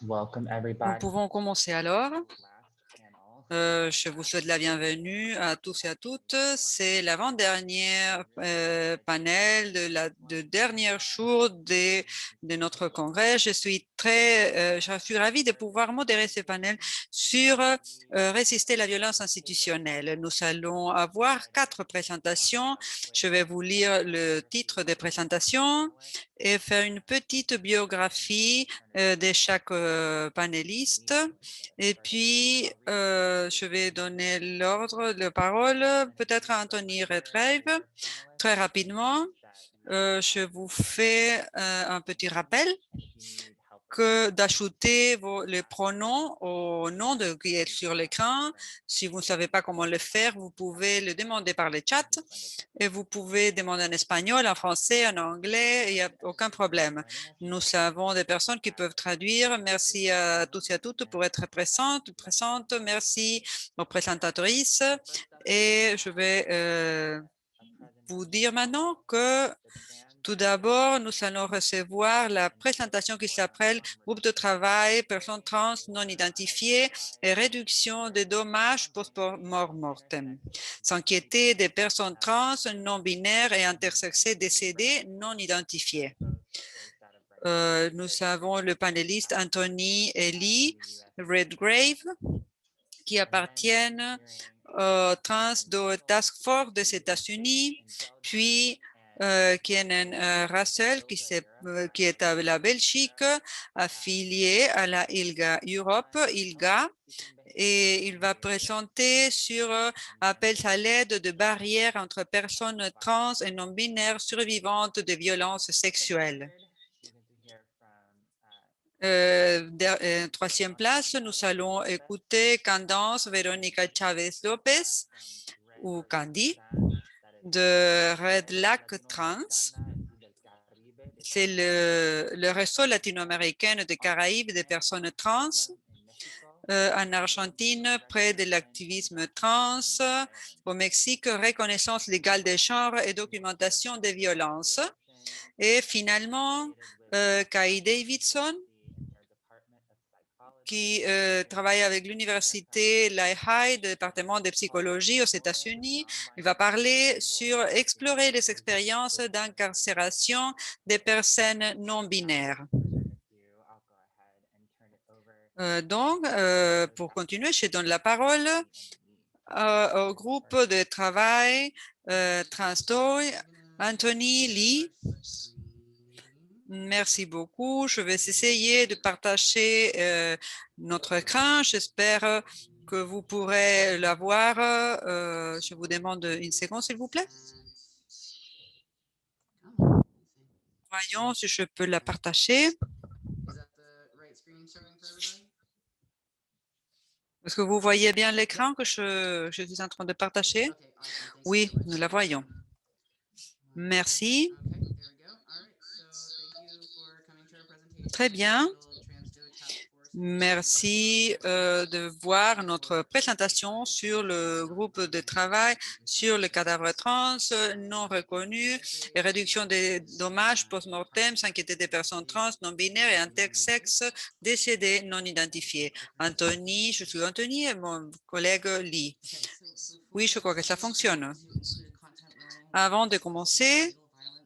Welcome Nous everybody. pouvons commencer alors. Je vous souhaite la bienvenue à tous et à toutes. C'est l'avant-dernier panel de dernier jour de notre congrès. Je suis ravie de pouvoir modérer ce panel sur résister la violence institutionnelle. Nous allons avoir 4 présentations. Je vais vous lire le titre des présentations et faire une petite biographie de chaque panéliste. Et puis, je vais donner l'ordre de parole peut-être à Anthony Redgrave. Très rapidement, je vous fais un petit rappel que d'ajouter les pronoms au nom qui est sur l'écran. Si vous ne savez pas comment le faire, vous pouvez le demander par le chat et vous pouvez demander en espagnol, en français, en anglais, il n'y a aucun problème. Nous avons des personnes qui peuvent traduire. Merci à tous et à toutes pour être présentes. Merci aux présentatrices et je vais vous dire maintenant que tout d'abord, nous allons recevoir la présentation qui s'appelle Groupe de travail, personnes trans non identifiées et réduction des dommages post-mortem. S'inquiéter des personnes trans non binaires et intersexées décédées non identifiées. Nous avons le panéliste Anthony et Lee Redgrave qui appartiennent Trans Task Force des États-Unis, puis Kenan Russell, qui est à la Belgique, affilié à la ILGA Europe, ILGA, et il va présenter sur appel à l'aide de barrières entre personnes trans et non-binaires survivantes de violences sexuelles. Troisième place, nous allons écouter Candace Veronica Chavez Lopez ou Candy de Red Lake Trans. C'est le réseau latino-américain des Caraïbes des personnes trans en Argentine, près de l'activisme trans, au Mexique, reconnaissance légale des genres et documentation des violences. Et finalement, Kai Davidson, qui travaille avec l'université Lehigh, le département de psychologie aux États-Unis. Il va parler sur explorer les expériences d'incarcération des personnes non binaires. Pour continuer, je donne la parole au groupe de travail Transdoy, Anthony Lee. Merci beaucoup. Je vais essayer de partager notre écran. J'espère que vous pourrez la voir. Je vous demande une seconde, s'il vous plaît. Voyons si je peux la partager. Est-ce que vous voyez bien l'écran que je suis en train de partager? Oui, nous la voyons. Merci. Très bien. Merci de voir notre présentation sur le groupe de travail sur le cadavre trans non reconnu et réduction des dommages post-mortem, s'inquiéter des personnes trans non binaires et intersexes décédées non identifiées. Anthony, je suis Anthony et mon collègue Lee. Oui, je crois que ça fonctionne. Avant de commencer,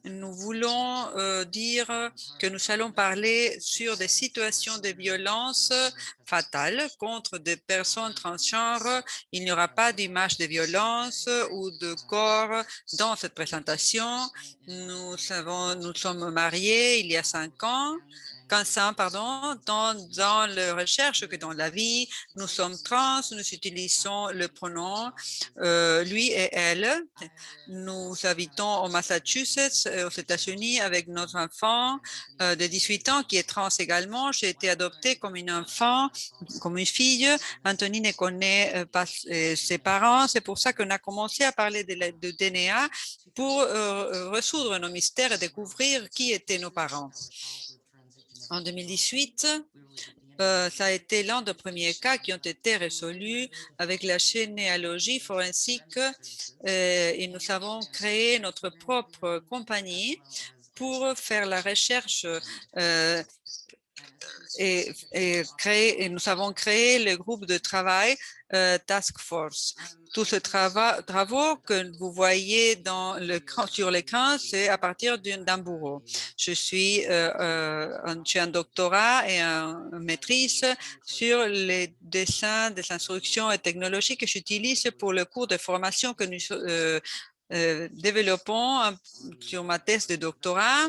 nous voulons dire que nous allons parler sur des situations de violence fatales contre des personnes transgenres. Il n'y aura pas d'image de violence ou de corps dans cette présentation. Nous sommes mariés il y a 15 ans, pardon, dans la recherche que dans la vie, nous sommes trans, nous utilisons le pronom lui et elle. Nous habitons au Massachusetts, aux États-Unis, avec notre enfant de 18 ans qui est trans également. J'ai été adoptée comme une enfant, comme une fille. Anthony ne connaît pas ses parents. C'est pour ça qu'on a commencé à parler de DNA pour résoudre nos mystères et découvrir qui étaient nos parents. En 2018, ça a été l'un des premiers cas qui ont été résolus avec la généalogie forensique et nous avons créé notre propre compagnie pour faire la recherche et nous avons créé le groupe de travail Task Force. Tous ces travaux que vous voyez sur l'écran, c'est à partir d'un bureau. J'ai un doctorat et une maîtrise sur les dessins des instructions et technologies que j'utilise pour le cours de formation que nous développons sur ma thèse de doctorat.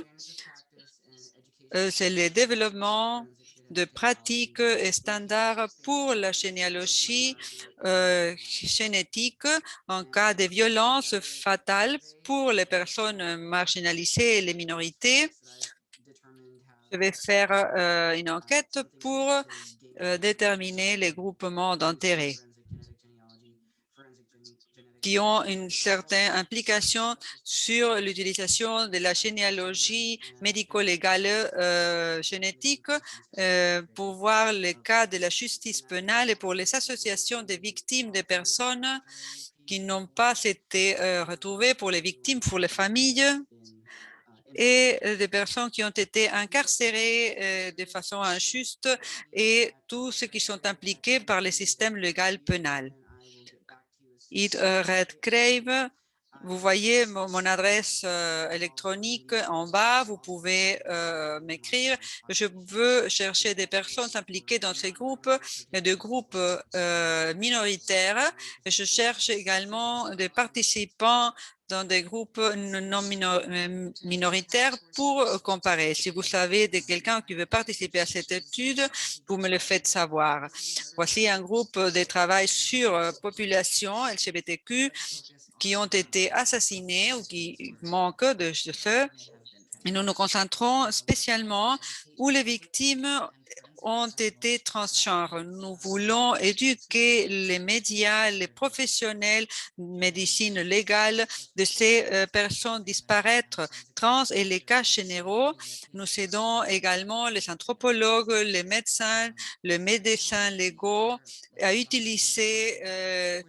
C'est le développement de pratiques et standards pour la généalogie génétique en cas de violence fatale pour les personnes marginalisées et les minorités. Je vais faire une enquête pour déterminer les groupements d'intérêt qui ont une certaine implication sur l'utilisation de la généalogie médico-légale génétique pour voir les cas de la justice pénale et pour les associations des victimes des personnes qui n'ont pas été retrouvées, pour les victimes, pour les familles et des personnes qui ont été incarcérées de façon injuste et tous ceux qui sont impliqués par le système légal pénal. Redgrave, vous voyez mon adresse électronique en bas, vous pouvez m'écrire. Je veux chercher des personnes impliquées dans ces groupes, de groupes minoritaires. Je cherche également des participants dans des groupes non minoritaires pour comparer. Si vous savez de quelqu'un qui veut participer à cette étude, vous me le faites savoir. Voici un groupe de travail sur population LGBTQ qui ont été assassinés ou qui manquent de ce. Et nous nous concentrons spécialement où les victimes ont été transgenres. Nous voulons éduquer les médias, les professionnels de médecine légale de ces personnes disparaître trans et les cas généraux. Nous aidons également les anthropologues, les médecins, les médecins légaux à utiliser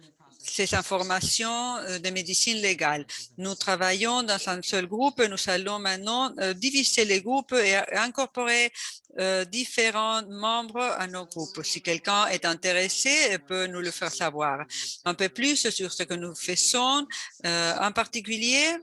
ces informations de médecine légale. Nous travaillons dans un seul groupe. Nous allons maintenant diviser les groupes et incorporer différents membres à nos groupes. Si quelqu'un est intéressé, il peut nous le faire savoir. Un peu plus sur ce que nous faisons. En particulier,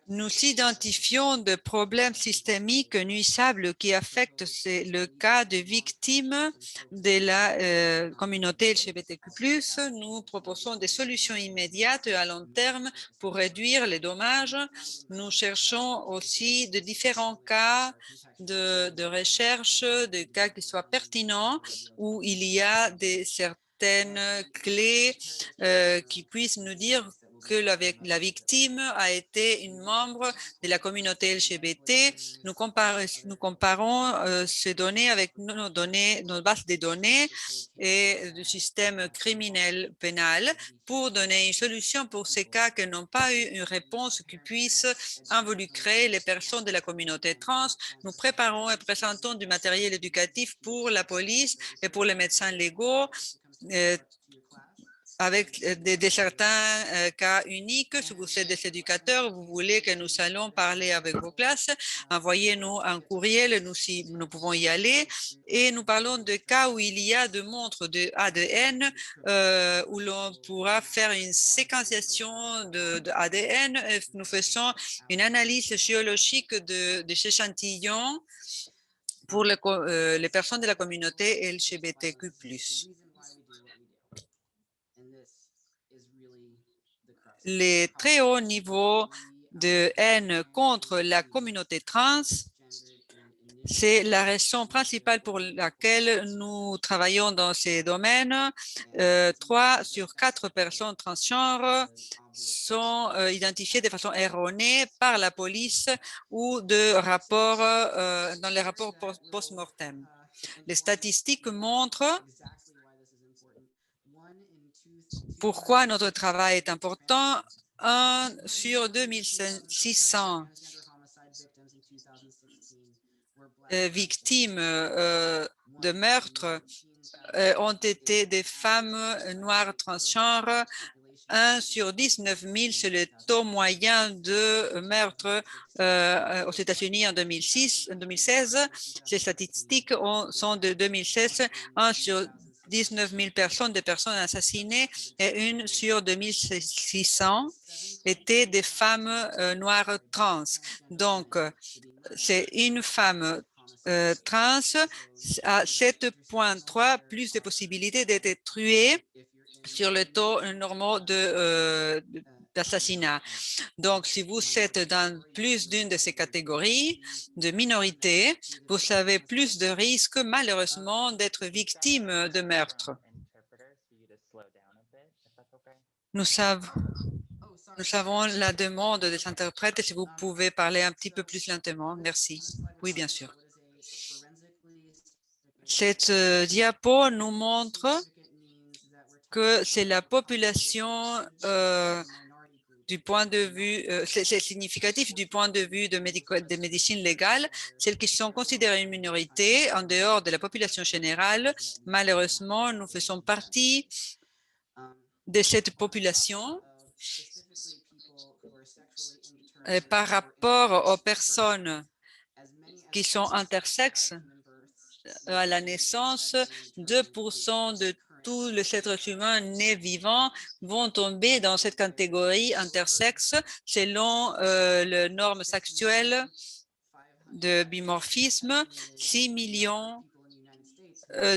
nous identifions des problèmes systémiques nuisables qui affectent le cas de victimes de la communauté LGBTQ+. Nous proposons des solutions immédiates à long terme pour réduire les dommages. Nous cherchons aussi de différents cas de recherche, de cas qui soient pertinents, où il y a certaines clés qui puissent nous dire que la victime a été une membre de la communauté LGBT. Nous comparons ces données avec nos bases de données et du système criminel pénal pour donner une solution pour ces cas qui n'ont pas eu une réponse qui puisse involucrer les personnes de la communauté trans. Nous préparons et présentons du matériel éducatif pour la police et pour les médecins légaux avec certains cas uniques. Si vous êtes des éducateurs, vous voulez que nous allons parler avec vos classes, envoyez-nous un courriel, nous pouvons y aller. Et nous parlons de cas où il y a des montres de ADN, où l'on pourra faire une séquenciation de ADN. Nous faisons une analyse géologique de ces échantillons pour les personnes de la communauté LGBTQ+. Les très hauts niveaux de haine contre la communauté trans, c'est la raison principale pour laquelle nous travaillons dans ces domaines. 3 sur 4 personnes transgenres sont identifiées de façon erronée par la police ou dans les rapports post-mortem. Les statistiques montrent pourquoi notre travail est important. 1 sur 2600 victimes de meurtre ont été des femmes noires transgenres 1 sur 19 000, c'est le taux moyen de meurtre aux États-Unis en 2016. Ces statistiques sont de 2016, 1 sur 19 000 personnes, des personnes assassinées, et 1 sur 2600 étaient des femmes noires trans. Donc, c'est une femme trans à 7,3 plus de possibilités d'être tuée sur le taux normal d'assassinat. Donc, si vous êtes dans plus d'une de ces catégories de minorités, vous avez plus de risques, malheureusement, d'être victime de meurtre. Nous savons la demande des interprètes. Si vous pouvez parler un petit peu plus lentement. Merci. Oui, bien sûr. Cette diapo nous montre que c'est la population du point de vue, c'est significatif du point de vue de médecine légale, celles qui sont considérées une minorité en dehors de la population générale. Malheureusement, nous faisons partie de cette population par rapport aux personnes qui sont intersexes. À la naissance, 2% de tous les êtres humains nés vivants vont tomber dans cette catégorie intersexes selon les normes sexuelles de bimorphisme. 6 millions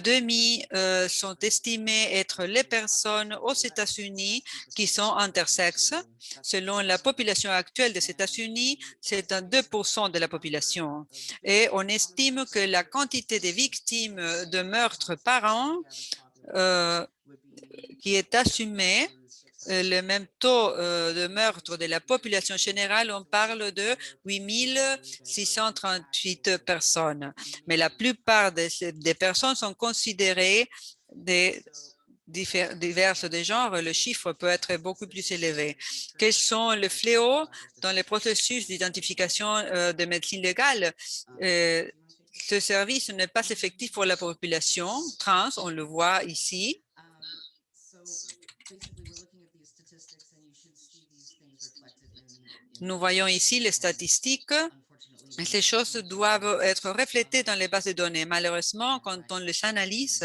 demi sont estimés être les personnes aux États-Unis qui sont intersexes. Selon la population actuelle des États-Unis, c'est un 2% de la population. Et on estime que la quantité de victimes de meurtres par an qui est assumée, le même taux de meurtre de la population générale, on parle de 8 638 personnes. Mais la plupart des personnes sont considérées des diverses de genres, le chiffre peut être beaucoup plus élevé. Quels sont les fléaux dans le processus d'identification de médecine légale? Ce service n'est pas effectif pour la population trans, on le voit ici. Nous voyons ici les statistiques. Et ces choses doivent être reflétées dans les bases de données. Malheureusement, quand on les analyse,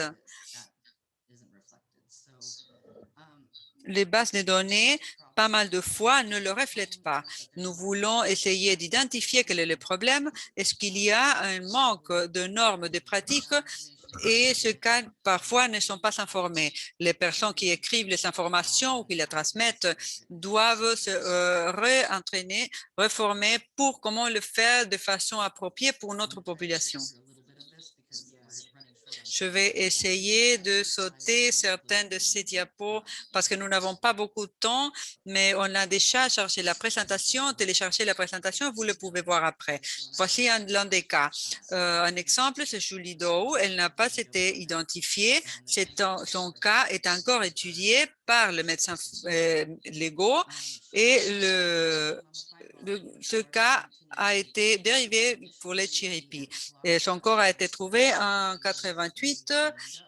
les bases de données, pas mal de fois, ne le reflètent pas. Nous voulons essayer d'identifier quel est le problème. Est-ce qu'il y a un manque de normes, de pratiques et ce cas parfois ne sont pas informés. Les personnes qui écrivent les informations ou qui les transmettent doivent se réentraîner, reformer pour comment le faire de façon appropriée pour notre population. Je vais essayer de sauter certaines de ces diapos parce que nous n'avons pas beaucoup de temps, mais on a déjà chargé la présentation, téléchargé la présentation, vous le pouvez voir après. Voici l'un des cas. Un exemple, c'est Julie Doe. Elle n'a pas été identifiée. Son cas est encore étudié par le médecin légaux et ce cas a été dérivé pour les Chiripi. Et son corps a été trouvé en 88,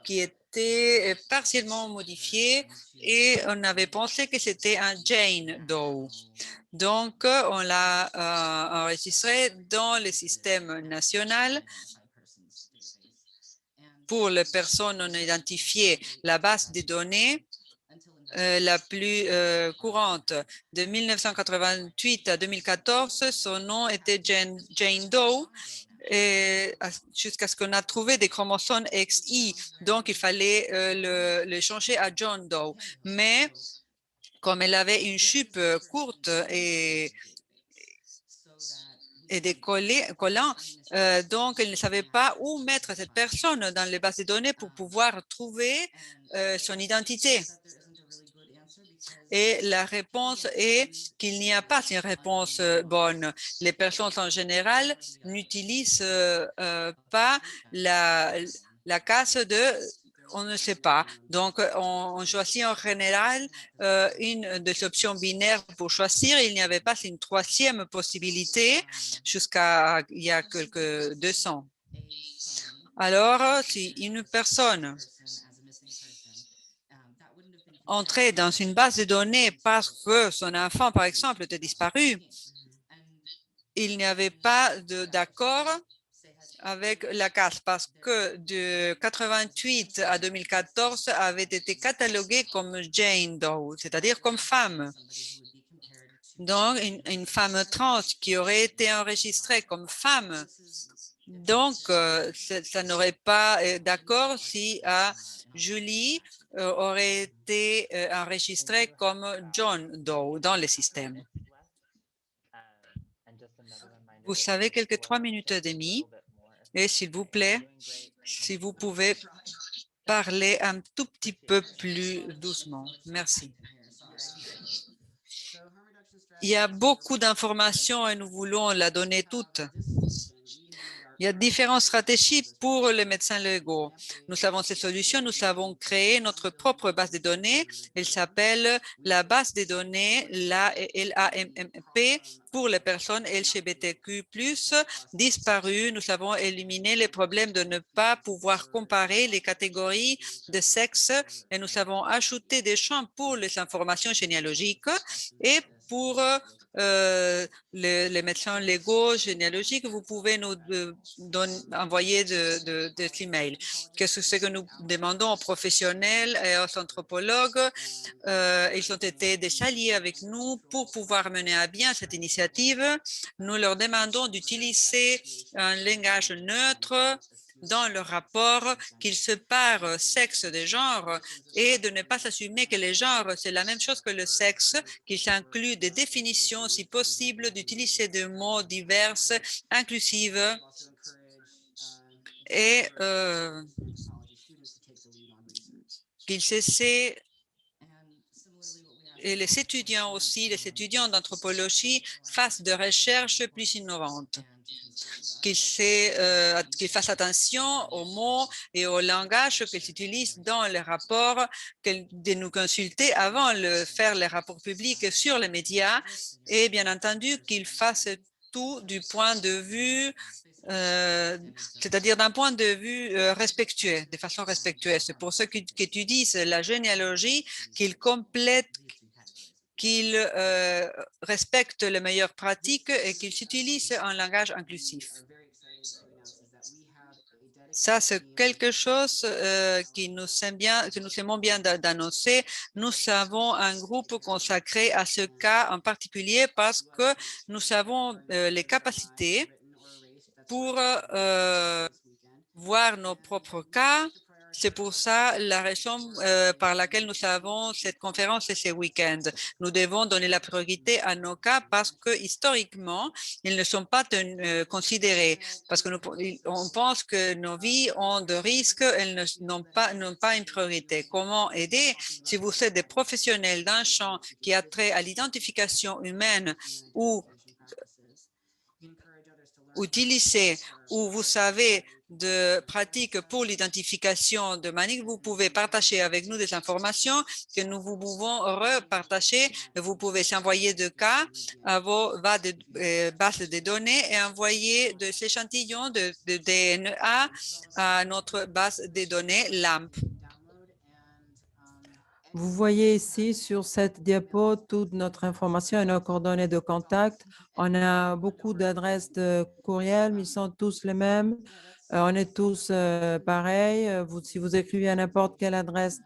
qui était partiellement modifié et on avait pensé que c'était un Jane Doe. Donc, on l'a enregistré dans le système national pour les personnes non identifiées. La base de données la plus courante de 1988 à 2014, son nom était Jane Doe jusqu'à ce qu'on a trouvé des chromosomes XY. Donc, il fallait le changer à John Doe. Mais comme elle avait une jupe courte et des collants, donc elle ne savait pas où mettre cette personne dans les bases de données pour pouvoir trouver son identité. Et la réponse est qu'il n'y a pas une réponse bonne. Les personnes en général n'utilisent pas la case de on ne sait pas. Donc, on choisit en général une des options binaires pour choisir. Il n'y avait pas une troisième possibilité jusqu'à il y a quelques 200. Alors, si une personne entrer dans une base de données parce que son enfant, par exemple, était disparu, il n'y avait pas d'accord avec la CAS parce que de 88 à 2014 avait été catalogué comme Jane Doe, c'est-à-dire comme femme. Donc, une femme trans qui aurait été enregistrée comme femme. Donc, ça n'aurait pas d'accord si Julie aurait été enregistrée comme John Doe dans le système. Vous savez, quelques 3 minutes et demie. Et s'il vous plaît, si vous pouvez parler un tout petit peu plus doucement. Merci. Il y a beaucoup d'informations et nous voulons la donner toute. Il y a différentes stratégies pour les médecins légaux. Nous avons ces solutions. Nous avons créé notre propre base de données. Elle s'appelle la base de données LAMMP pour les personnes LGBTQ+, disparues. Nous avons éliminé les problèmes de ne pas pouvoir comparer les catégories de sexe et nous avons ajouté des champs pour les informations généalogiques et pour les médecins légaux généalogiques, vous pouvez nous envoyer des emails. Qu'est-ce que c'est que nous demandons aux professionnels et aux anthropologues? Ils ont été des alliés avec nous pour pouvoir mener à bien cette initiative. Nous leur demandons d'utiliser un langage neutre dans le rapport, qu'ils séparent sexe de genre et de ne pas s'assumer que le genre, c'est la même chose que le sexe, qu'ils incluent des définitions, si possible, d'utiliser des mots divers, inclusifs et qu'ils essaient et les étudiants aussi, les étudiants d'anthropologie fassent des recherches plus innovantes, qu'ils fassent attention aux mots et au langage qu'ils utilisent dans les rapports, de nous consulter avant de faire les rapports publics sur les médias et bien entendu qu'ils fassent tout du point de vue c'est-à-dire d'un point de vue respectueux, de façon respectueuse. C'est pour ceux qui étudient la généalogie, qu'ils complètent, qu'ils respectent les meilleures pratiques et qu'ils utilisent un langage inclusif. Ça, c'est quelque chose que nous aimons bien d'annoncer. Nous avons un groupe consacré à ce cas en particulier parce que nous avons les capacités pour voir nos propres cas. C'est pour ça la raison par laquelle nous avons cette conférence et ce week-end. Nous devons donner la priorité à nos cas parce que historiquement, ils ne sont pas considérés. Parce que on pense que nos vies ont de risques, elles n'ont pas une priorité. Comment aider? Si vous êtes des professionnels d'un champ qui a trait à l'identification humaine ou utiliser ou vous savez de pratiques pour l'identification de manière que vous pouvez partager avec nous des informations que nous vous pouvons repartager. Vous pouvez s'envoyer de cas à vos bases de données et envoyer des échantillons de DNA à notre base de données LAMP. Vous voyez ici sur cette diapo toute notre information et nos coordonnées de contact. On a beaucoup d'adresses de courriel, mais ils sont tous les mêmes. On est tous pareils. Si vous écrivez à n'importe quelle adresse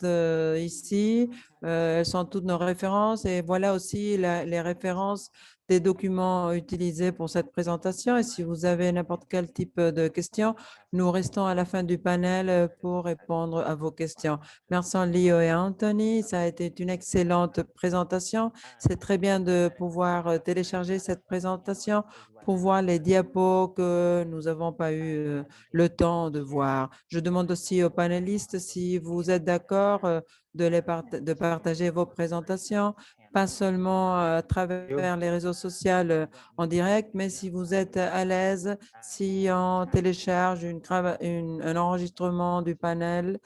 ici, elles sont toutes nos références. Et voilà aussi les références des documents utilisés pour cette présentation. Et si vous avez n'importe quel type de questions, nous restons à la fin du panel pour répondre à vos questions. Merci Léo et Anthony. Ça a été une excellente présentation. C'est très bien de pouvoir télécharger cette présentation pour voir les diapos que nous n'avons pas eu le temps de voir. Je demande aussi aux panélistes si vous êtes d'accord de partager vos présentations, pas seulement à travers les réseaux sociaux en direct, mais si vous êtes à l'aise, si on télécharge un enregistrement du panel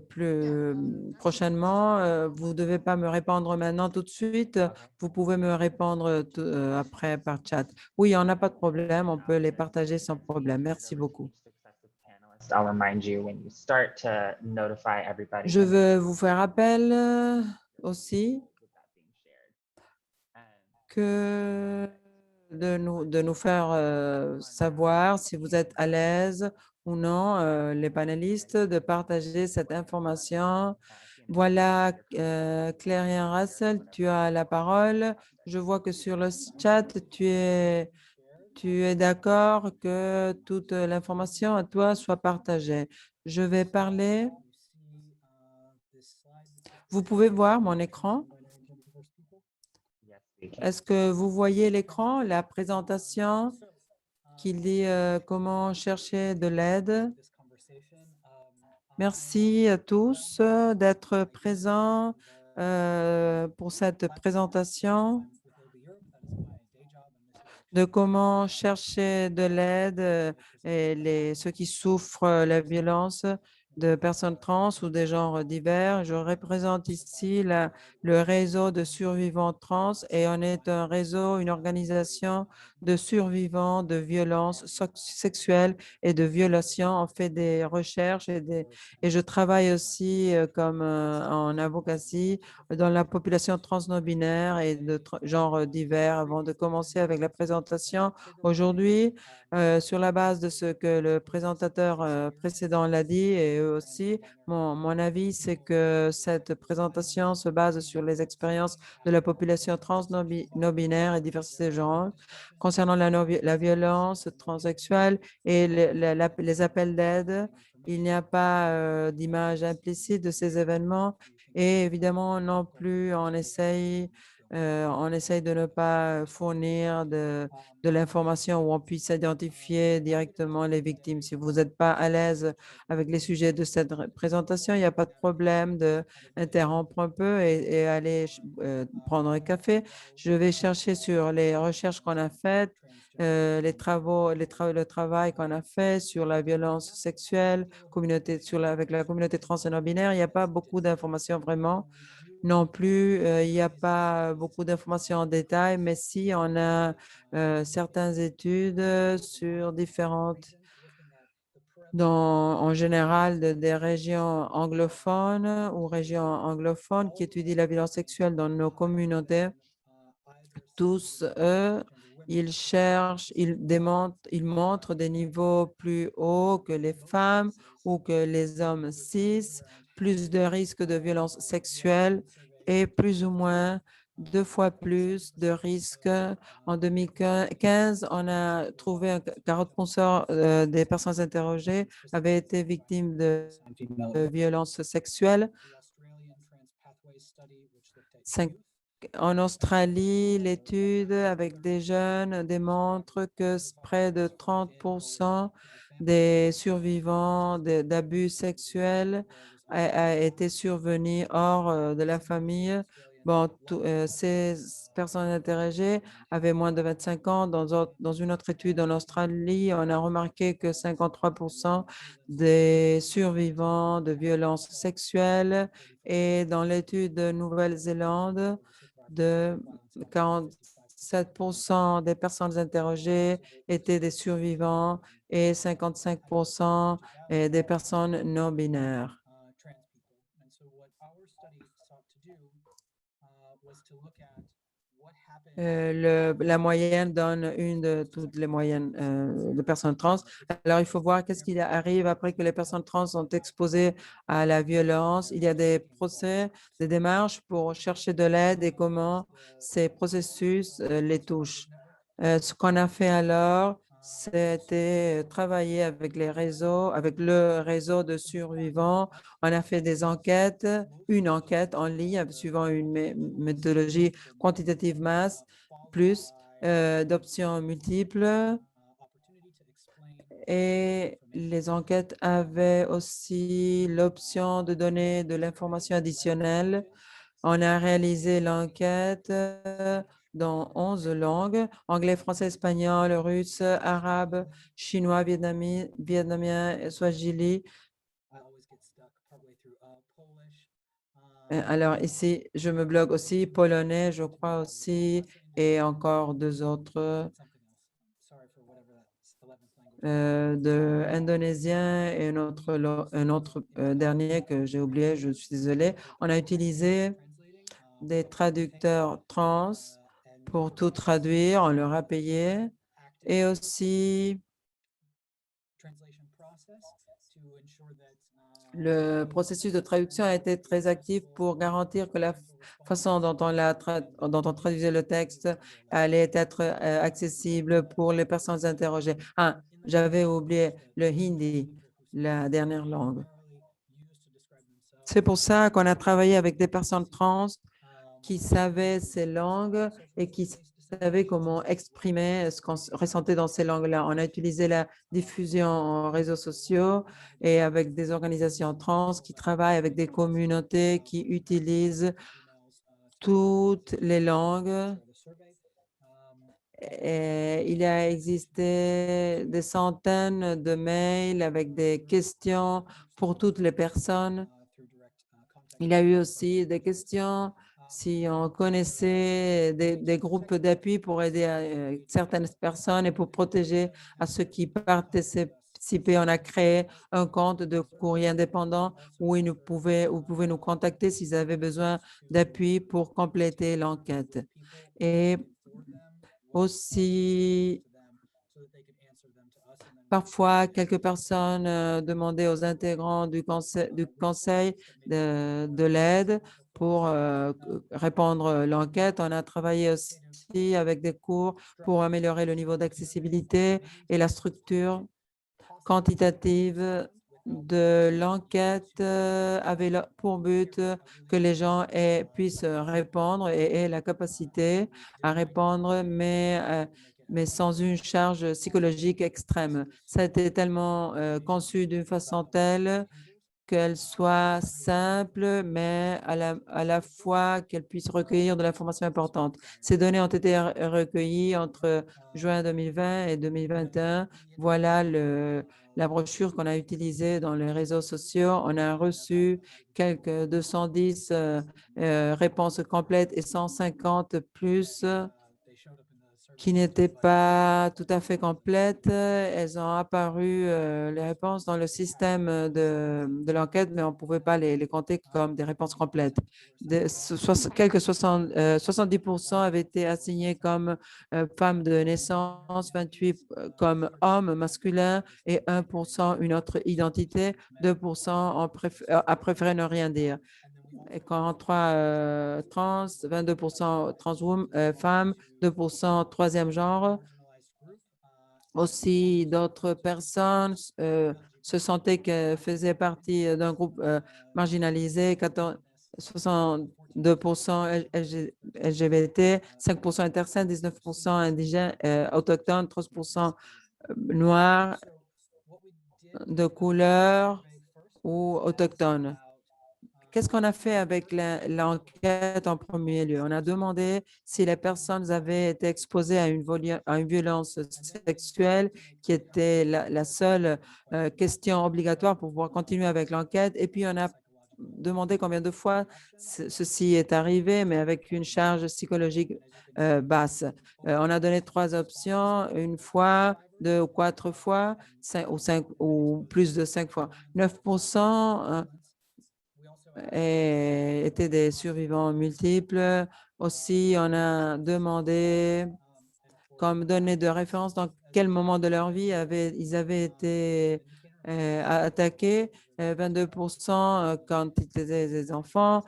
plus prochainement. Vous ne devez pas me répondre maintenant tout de suite. Vous pouvez me répondre après par chat. Oui, on n'a pas de problème. On peut les partager sans problème. Merci beaucoup. Je veux vous faire appel aussi que de nous faire savoir si vous êtes à l'aise ou non, les panélistes, de partager cette information. Voilà, Clarion Russell, tu as la parole. Je vois que sur le chat, tu es d'accord que toute l'information à toi soit partagée. Je vais parler. Vous pouvez voir mon écran. Est-ce que vous voyez l'écran, la présentation qui dit comment chercher de l'aide? Merci à tous d'être présents pour cette présentation de comment chercher de l'aide et ceux qui souffrent la violence de personnes trans ou des genres divers. Je représente ici le réseau de survivants trans et on est un réseau, une organisation de survivants de violences sexuelles et de violations. On fait des recherches et je travaille aussi comme en advocacy dans la population trans non-binaire et de genres divers. Avant de commencer avec la présentation aujourd'hui, sur la base de ce que le présentateur précédent l'a dit et eux aussi, mon avis, c'est que cette présentation se base sur les expériences de la population trans non-binaire et diversité de genre concernant la violence transsexuelle et les appels d'aide. Il n'y a pas d'image implicite de ces événements et évidemment, non plus, on essaye de ne pas fournir de l'information où on puisse identifier directement les victimes. Si vous n'êtes pas à l'aise avec les sujets de cette présentation, il n'y a pas de problème d'interrompre un peu et aller prendre un café. Je vais chercher sur les recherches qu'on a faites, le travail qu'on a fait sur la violence sexuelle, avec la communauté trans et non-binaire. Il n'y a pas beaucoup d'informations vraiment. Non plus, il n'y a pas beaucoup d'informations en détail, mais si on a certaines études sur différentes, en général, des régions anglophones ou régions anglophones qui étudient la violence sexuelle dans nos communautés. Tous, eux, ils montrent des niveaux plus hauts que les femmes ou que les hommes cis, plus de risques de violence sexuelle et plus ou moins 2 fois plus de risques. En 2015, on a trouvé que 40% des personnes interrogées avaient été victimes de violences sexuelles. En Australie, l'étude avec des jeunes démontre que près de 30% des survivants d'abus sexuels a été survenu hors de la famille. Bon, ces personnes interrogées avaient moins de 25 ans. Dans une autre étude en Australie, on a remarqué que 53% des survivants de violences sexuelles et dans l'étude de Nouvelle-Zélande, de 47% des personnes interrogées étaient des survivants et 55% des personnes non binaires. La moyenne donne une de toutes les moyennes de personnes trans. Alors, il faut voir qu'est-ce qui arrive après que les personnes trans sont exposées à la violence. Il y a des procès, des démarches pour chercher de l'aide et comment ces processus les touchent. Ce qu'on a fait alors, c'était travailler avec avec le réseau de survivants. On a fait des enquêtes, une enquête en ligne suivant une méthodologie quantitative mass, plus d'options multiples. Et les enquêtes avaient aussi l'option de donner de l'information additionnelle. On a réalisé l'enquête dans 11 langues, anglais, français, espagnol, russe, arabe, chinois, vietnamien, swahili. Alors ici, je me blogue aussi, polonais, je crois aussi, et encore 2 autres. de indonésien et un autre dernier que j'ai oublié, je suis désolée. On a utilisé des traducteurs trans pour tout traduire, on leur a payé et aussi le processus de traduction a été très actif pour garantir que la façon dont dont on traduisait le texte allait être accessible pour les personnes interrogées. Ah, j'avais oublié le hindi, la dernière langue. C'est pour ça qu'on a travaillé avec des personnes trans qui savaient ces langues et qui savaient comment exprimer ce qu'on ressentait dans ces langues-là. On a utilisé la diffusion en réseaux sociaux et avec des organisations trans qui travaillent avec des communautés qui utilisent toutes les langues. Et il a existé des centaines de mails avec des questions pour toutes les personnes. Il y a eu aussi des questions si on connaissait des groupes d'appui pour aider certaines personnes et pour protéger à ceux qui participaient. On a créé un compte de courrier indépendant où vous pouvez nous contacter s'ils avaient besoin d'appui pour compléter l'enquête. Et aussi, parfois, quelques personnes demandaient aux intégrants du conseil de l'aide pour répondre à l'enquête. On a travaillé aussi avec des cours pour améliorer le niveau d'accessibilité et la structure quantitative de l'enquête avait pour but que les gens puissent répondre et aient la capacité à répondre, mais sans une charge psychologique extrême. Ça a été tellement conçu d'une façon telle qu'elle soit simple, mais à la fois qu'elle puisse recueillir de l'information importante. Ces données ont été recueillies entre juin 2020 et 2021. Voilà la brochure qu'on a utilisée dans les réseaux sociaux. On a reçu quelques 210 réponses complètes et 150 plus qui n'étaient pas tout à fait complètes. Elles ont apparu, les réponses, dans le système de l'enquête, mais on ne pouvait pas les compter comme des réponses complètes. Quelques 70% avaient été assignés comme femmes de naissance, 28 comme hommes masculins et 1% une autre identité. 2% a préféré ne rien dire. Et 43 trans, 22% femmes, 2% troisième genre. Aussi, d'autres personnes se sentaient qu'elles faisaient partie d'un groupe marginalisé, 62% LGBT, 5% intersex, 19% indigènes, autochtones, 13% noirs, de couleur ou autochtones. Qu'est-ce qu'on a fait avec l'enquête en premier lieu? On a demandé si les personnes avaient été exposées à une violence sexuelle qui était la seule question obligatoire pour pouvoir continuer avec l'enquête. Et puis, on a demandé combien de fois ceci est arrivé, mais avec une charge psychologique basse. On a donné 3 options, une fois, 2 ou 4 fois, 5 ou plus de 5 fois. 9% étaient des survivants multiples. Aussi, on a demandé comme données de référence dans quel moment de leur vie ils avaient été attaqués. 22% quand ils étaient des enfants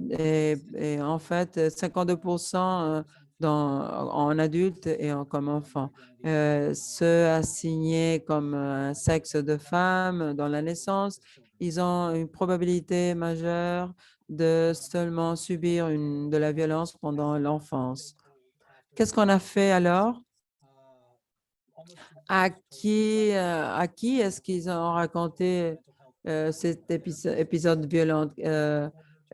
et en fait 52% en adultes et comme enfants. Ceux assignés comme un sexe de femme dans la naissance, ils ont une probabilité majeure de seulement subir de la violence pendant l'enfance. Qu'est-ce qu'on a fait alors? À qui est-ce qu'ils ont raconté cet épisode violent?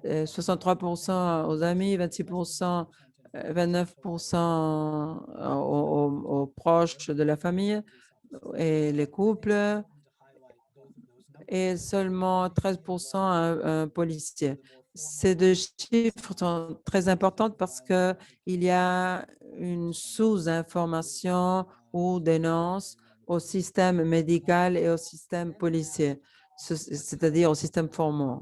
63% aux amis, 26%, 29% aux proches de la famille et les couples et seulement 13% à un policier. Ces deux chiffres sont très importants parce qu'il y a une sous-information ou dénonce au système médical et au système policier, c'est-à-dire au système formel.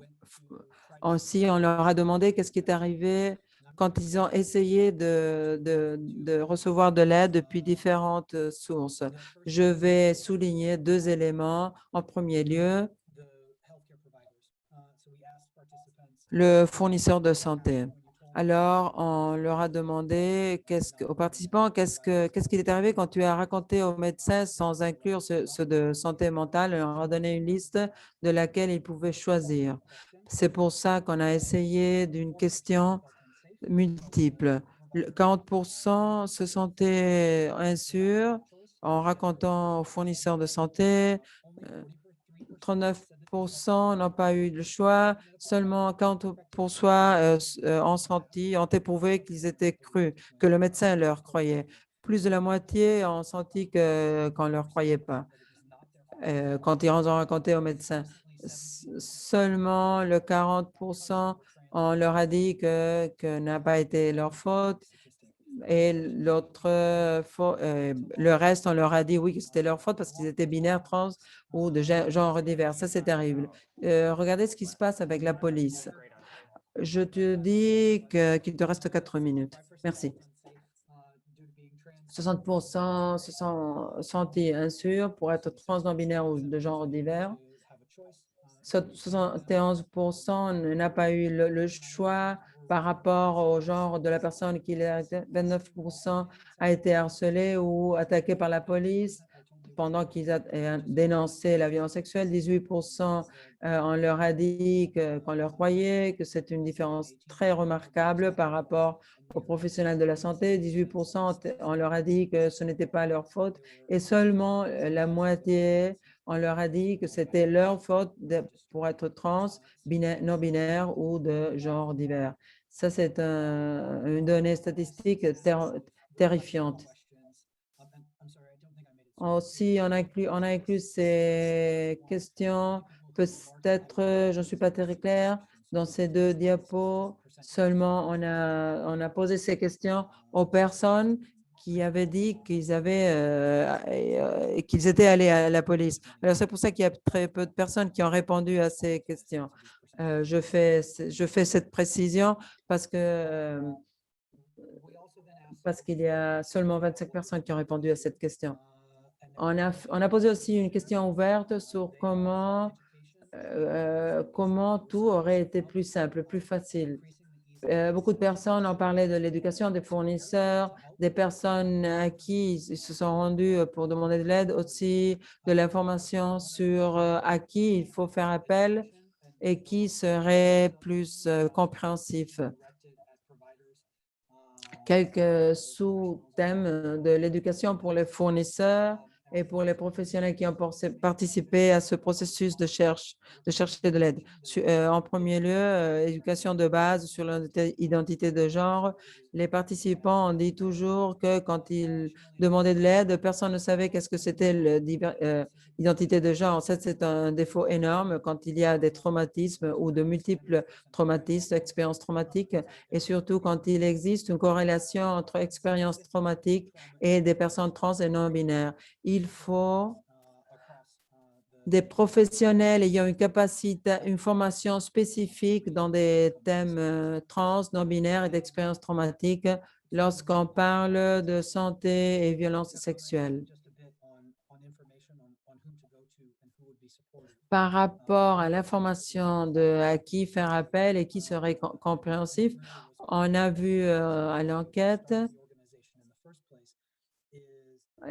Aussi, on leur a demandé qu'est-ce qui est arrivé quand ils ont essayé de recevoir de l'aide depuis différentes sources. Je vais souligner deux éléments. En premier lieu, le fournisseur de santé. Alors, on leur a demandé aux participants qu'est-ce qui est arrivé quand tu as raconté aux médecins sans inclure ceux de santé mentale. On leur a donné une liste de laquelle ils pouvaient choisir. C'est pour ça qu'on a essayé d'une question multiple. 40% se sentaient insécures en racontant aux fournisseurs de santé. 39% n'ont pas eu le choix. Seulement 40% ont éprouvé qu'ils étaient crus, que le médecin leur croyait. Plus de la moitié ont senti qu'on ne leur croyait pas quand ils ont raconté au médecin. Seulement le 40%, on leur a dit que n'a pas été leur faute. Et le reste, on leur a dit oui, que c'était leur faute parce qu'ils étaient binaires, trans ou de genre divers. Ça, c'est terrible. Regardez ce qui se passe avec la police. Je te dis qu'il te reste 4 minutes. Merci. 60% se sont sentis insécures pour être trans, non-binaire ou de genre divers. 71% n'a pas eu le choix par rapport au genre de la personne qui est. 29% a été harcelé ou attaqué par la police pendant qu'ils dénonçaient la violence sexuelle. 18%, on leur a dit qu'on leur croyait, que c'est une différence très remarquable par rapport aux professionnels de la santé. 18%, on leur a dit que ce n'était pas leur faute et seulement la moitié, on leur a dit que c'était leur faute pour être trans, non-binaire ou de genre divers. Ça, c'est une donnée statistique terrifiante. Aussi, on a inclus ces questions. Peut-être, je ne suis pas très claire, dans ces deux diapos, seulement on a posé ces questions aux personnes qui avaient dit qu'ils étaient allés à la police. Alors, c'est pour ça qu'il y a très peu de personnes qui ont répondu à ces questions. Je fais cette précision parce qu'il y a seulement 25 personnes qui ont répondu à cette question. On a posé aussi une question ouverte sur comment tout aurait été plus simple, plus facile. Beaucoup de personnes ont parlé de l'éducation des fournisseurs, des personnes à qui ils se sont rendus pour demander de l'aide, aussi de l'information sur à qui il faut faire appel et qui serait plus compréhensif. Quelques sous-thèmes de l'éducation pour les fournisseurs et pour les professionnels qui ont participé à ce processus de chercher de l'aide. En premier lieu, éducation de base sur l'identité de genre. Les participants ont dit toujours que quand ils demandaient de l'aide, personne ne savait qu'est-ce que c'était l'identité de genre. Ça, c'est un défaut énorme quand il y a des traumatismes ou de multiples traumatismes, expériences traumatiques, et surtout quand il existe une corrélation entre expériences traumatiques et des personnes trans et non-binaires. Il faut des professionnels ayant une formation spécifique dans des thèmes trans, non-binaires et d'expériences traumatiques lorsqu'on parle de santé et violences sexuelles. Par rapport à l'information de à qui faire appel et qui serait compréhensif, on a vu à l'enquête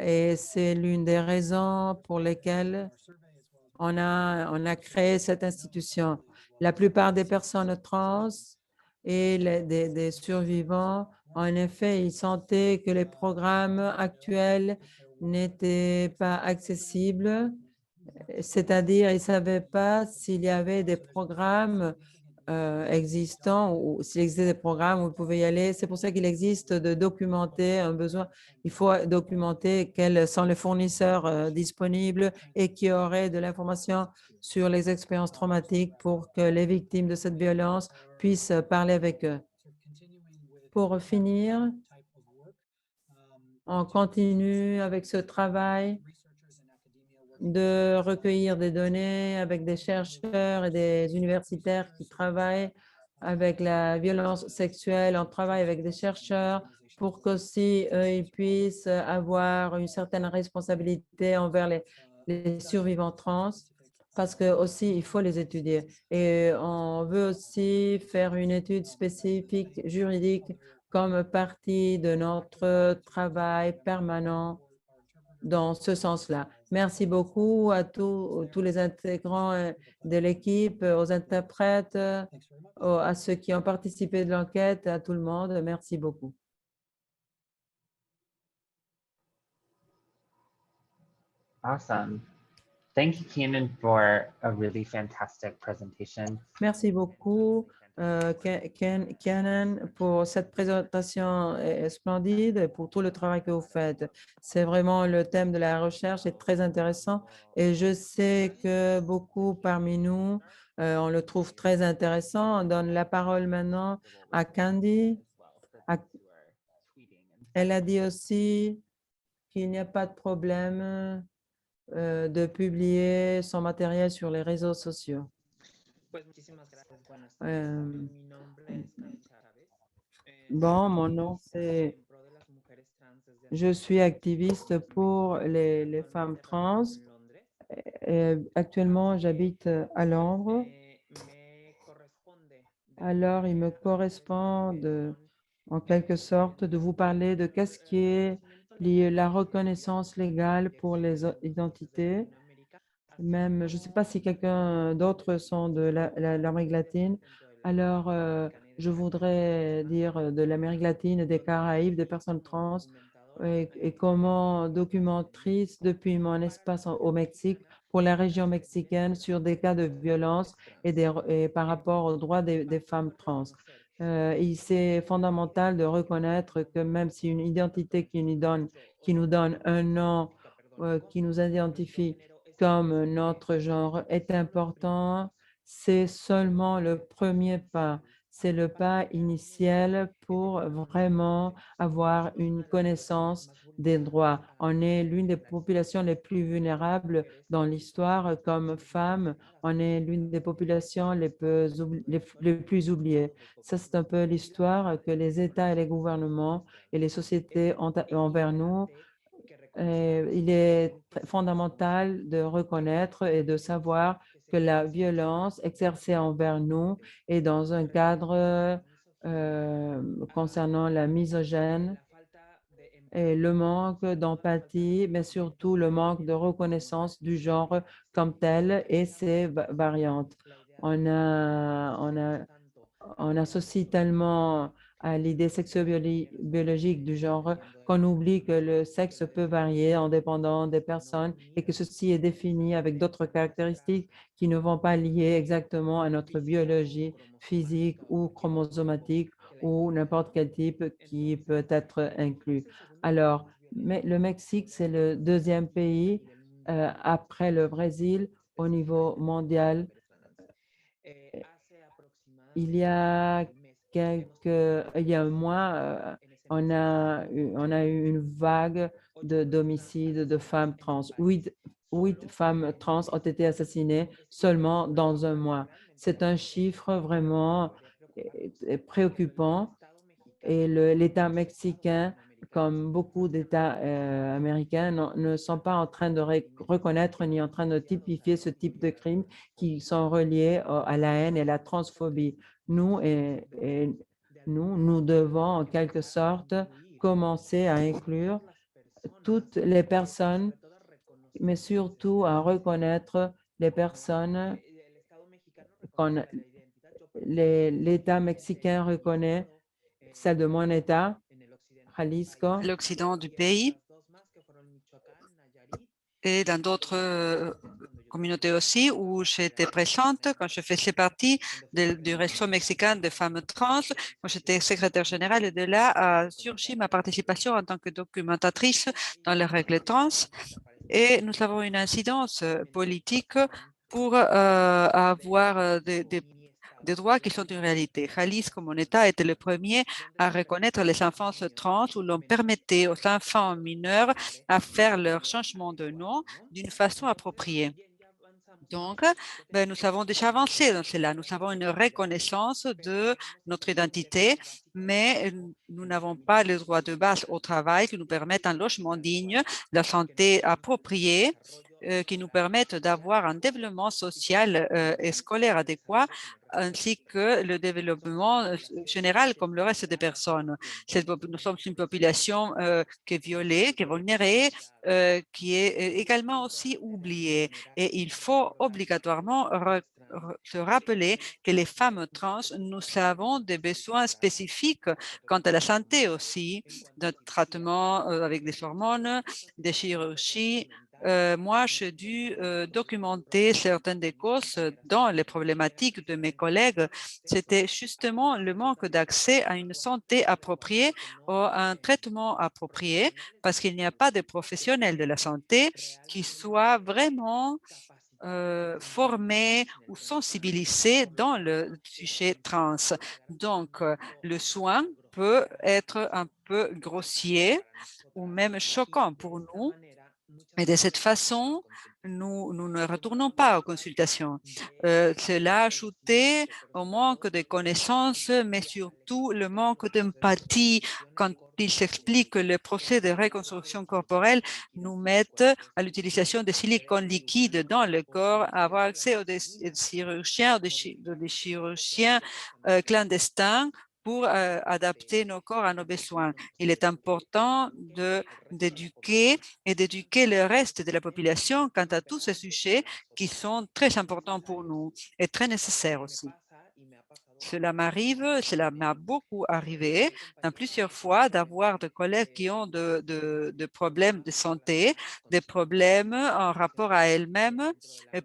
et c'est l'une des raisons pour lesquelles on a créé cette institution. La plupart des personnes trans et des survivants, en effet, ils sentaient que les programmes actuels n'étaient pas accessibles, c'est-à-dire ils ne savaient pas s'il y avait des programmes existants ou s'il existait des programmes où vous pouvez y aller. C'est pour ça qu'il existe de documenter un besoin. Il faut documenter quels sont les fournisseurs disponibles et qui auraient de l'information sur les expériences traumatiques pour que les victimes de cette violence puissent parler avec eux. Pour finir, on continue avec ce travail de recueillir des données avec des chercheurs et des universitaires qui travaillent avec la violence sexuelle. On travaille avec des chercheurs pour qu'aussi ils puissent avoir une certaine responsabilité envers les survivants trans, parce que aussi il faut les étudier. Et on veut aussi faire une étude spécifique juridique comme partie de notre travail permanent dans ce sens-là. Merci beaucoup à tous les intégrants de l'équipe, aux interprètes, à ceux qui ont participé de l'enquête, à tout le monde. Merci beaucoup. Awesome. Thank you, Keenan, for a really fantastic presentation. Merci beaucoup, Kenan, pour cette présentation splendide et pour tout le travail que vous faites. C'est vraiment le thème de la recherche est très intéressant et je sais que beaucoup parmi nous, on le trouve très intéressant. On donne la parole maintenant à Candy. Elle a dit aussi qu'il n'y a pas de problème de publier son matériel sur les réseaux sociaux. Bon, mon nom c'est... Je suis activiste pour les femmes trans. Actuellement, j'habite à Londres. Alors, il me correspond en quelque sorte de vous parler de qu'est-ce qui est la reconnaissance légale pour les identités. Même, je ne sais pas si quelqu'un d'autre sont de l'Amérique latine. Alors, je voudrais dire de l'Amérique latine, des Caraïbes, des personnes trans, et comment documentrice depuis mon espace au Mexique pour la région mexicaine sur des cas de violence et par rapport aux droits des femmes trans. C'est fondamental de reconnaître que même si une identité qui nous donne un nom, qui nous identifie comme notre genre est important, c'est seulement le premier pas. C'est le pas initial pour vraiment avoir une connaissance des droits. On est l'une des populations les plus vulnérables dans l'histoire comme femmes. On est l'une des populations les plus oubliées. Ça, c'est un peu l'histoire que les États et les gouvernements et les sociétés ont envers nous. Il est fondamental de reconnaître et de savoir que la violence exercée envers nous est dans un cadre concernant la misogyne et le manque d'empathie, mais surtout le manque de reconnaissance du genre comme tel et ses variantes. On associe tellement à l'idée sexo-biologique du genre qu'on oublie que le sexe peut varier en dépendant des personnes et que ceci est défini avec d'autres caractéristiques qui ne vont pas lier exactement à notre biologie physique ou chromosomatique ou n'importe quel type qui peut être inclus. Alors, le Mexique, c'est le deuxième pays après le Brésil au niveau mondial. Il y a un mois, on a eu une vague d'homicides de femmes trans. Huit femmes trans ont été assassinées seulement dans un mois. C'est un chiffre vraiment préoccupant et l'État mexicain, comme beaucoup d'États américains, ne sont pas en train de reconnaître ni en train de typifier ce type de crimes qui sont reliés à la haine et la transphobie. Nous devons en quelque sorte commencer à inclure toutes les personnes, mais surtout à reconnaître les personnes qu'on l'État mexicain reconnaît, celle de mon État, Jalisco. L'Occident du pays et dans d'autres communautés aussi où j'étais présente quand je faisais partie du réseau mexicain de femmes trans, quand j'étais secrétaire générale, et de là a surgi ma participation en tant que documentatrice dans les règles trans. Et nous avons une incidence politique pour avoir des droits qui sont une réalité. Jalisco, mon État, était le premier à reconnaître les enfants trans où l'on permettait aux enfants mineurs à faire leur changement de nom d'une façon appropriée. Donc, nous avons déjà avancé dans cela. Nous avons une reconnaissance de notre identité, mais nous n'avons pas les droits de base au travail qui nous permettent un logement digne, la santé appropriée, qui nous permettent d'avoir un développement social et scolaire adéquat, ainsi que le développement général comme le reste des personnes. Nous sommes une population qui est violée, qui est vulnérée, qui est également aussi oubliée. Et il faut obligatoirement se rappeler que les femmes trans, nous avons des besoins spécifiques quant à la santé aussi, de traitement avec des hormones, des chirurgies. Moi, j'ai dû documenter certaines des causes dans les problématiques de mes collègues. C'était justement le manque d'accès à une santé appropriée ou à un traitement approprié parce qu'il n'y a pas de professionnels de la santé qui soient vraiment formés ou sensibilisés dans le sujet trans. Donc, le soin peut être un peu grossier ou même choquant pour nous. Et de cette façon, nous ne retournons pas aux consultations. Cela ajouté au manque de connaissances, mais surtout le manque d'empathie quand il s'explique que le procès de reconstruction corporelle nous met à l'utilisation de silicone liquide dans le corps, à avoir accès aux des chirurgiens, des chirurgiens clandestins pour adapter nos corps à nos besoins. Il est important d'éduquer et d'éduquer le reste de la population quant à tous ces sujets qui sont très importants pour nous et très nécessaires aussi. Cela m'a beaucoup arrivé plusieurs fois d'avoir des collègues qui ont de problèmes de santé, des problèmes en rapport à elles-mêmes,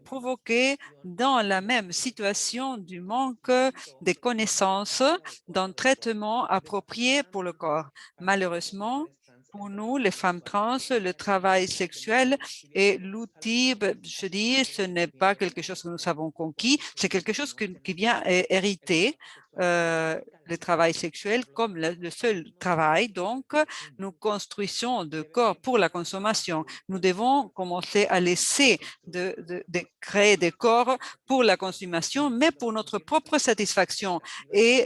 provoqués dans la même situation du manque de connaissances d'un traitement approprié pour le corps. Malheureusement, pour nous, les femmes trans, le travail sexuel est l'outil, je dis, ce n'est pas quelque chose que nous avons conquis, c'est quelque chose qui vient hériter le travail sexuel comme le seul travail. Donc, nous construisons de corps pour la consommation. Nous devons commencer à laisser de créer des corps pour la consommation, mais pour notre propre satisfaction et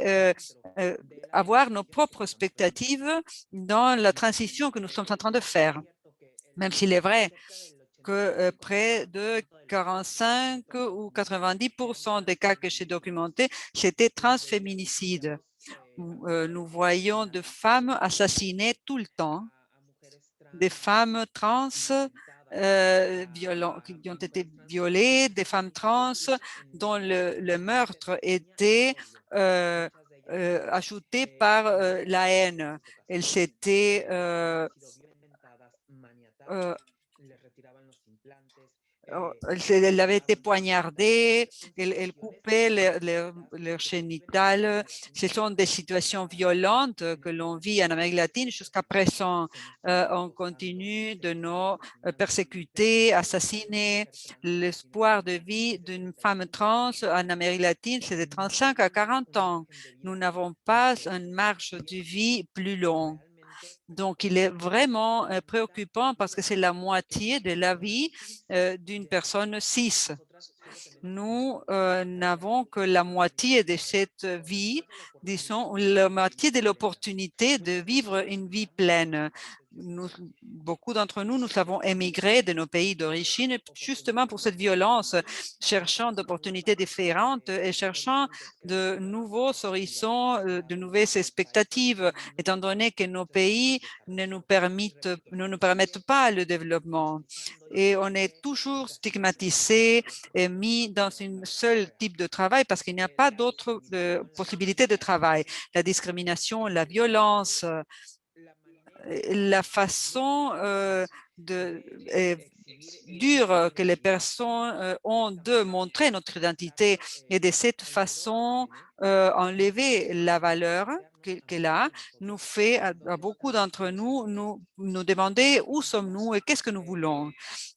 avoir nos propres expectatives dans la transition que nous sommes en train de faire. Même s'il est vrai que près de 45 ou 90% des cas que j'ai documentés, c'était transféminicide. Nous voyons de femmes assassinées tout le temps, des femmes trans qui ont été violées, des femmes trans dont le meurtre était ajouté par la haine. Elles s'étaient elle avait été poignardée, elle coupait leurs génitales. Ce sont des situations violentes que l'on vit en Amérique latine jusqu'à présent. On continue de nous persécuter, assassiner. L'espoir de vie d'une femme trans en Amérique latine, c'est de 35 à 40 ans. Nous n'avons pas une marge de vie plus longue. Donc, il est vraiment préoccupant parce que c'est la moitié de la vie d'une personne cis. Nous n'avons que la moitié de cette vie, disons, la moitié de l'opportunité de vivre une vie pleine. Beaucoup d'entre nous, nous avons émigré de nos pays d'origine justement pour cette violence, cherchant d'opportunités différentes et cherchant de nouveaux horizons, de nouvelles expectatives, étant donné que nos pays ne nous permettent pas le développement. Et on est toujours stigmatisé et mis dans un seul type de travail parce qu'il n'y a pas d'autres possibilités de travail. La discrimination, la violence, la façon dure que les personnes ont de montrer notre identité et de cette façon enlever la valeur qu'elle a, nous fait à beaucoup d'entre nous nous demander où sommes-nous et qu'est-ce que nous voulons.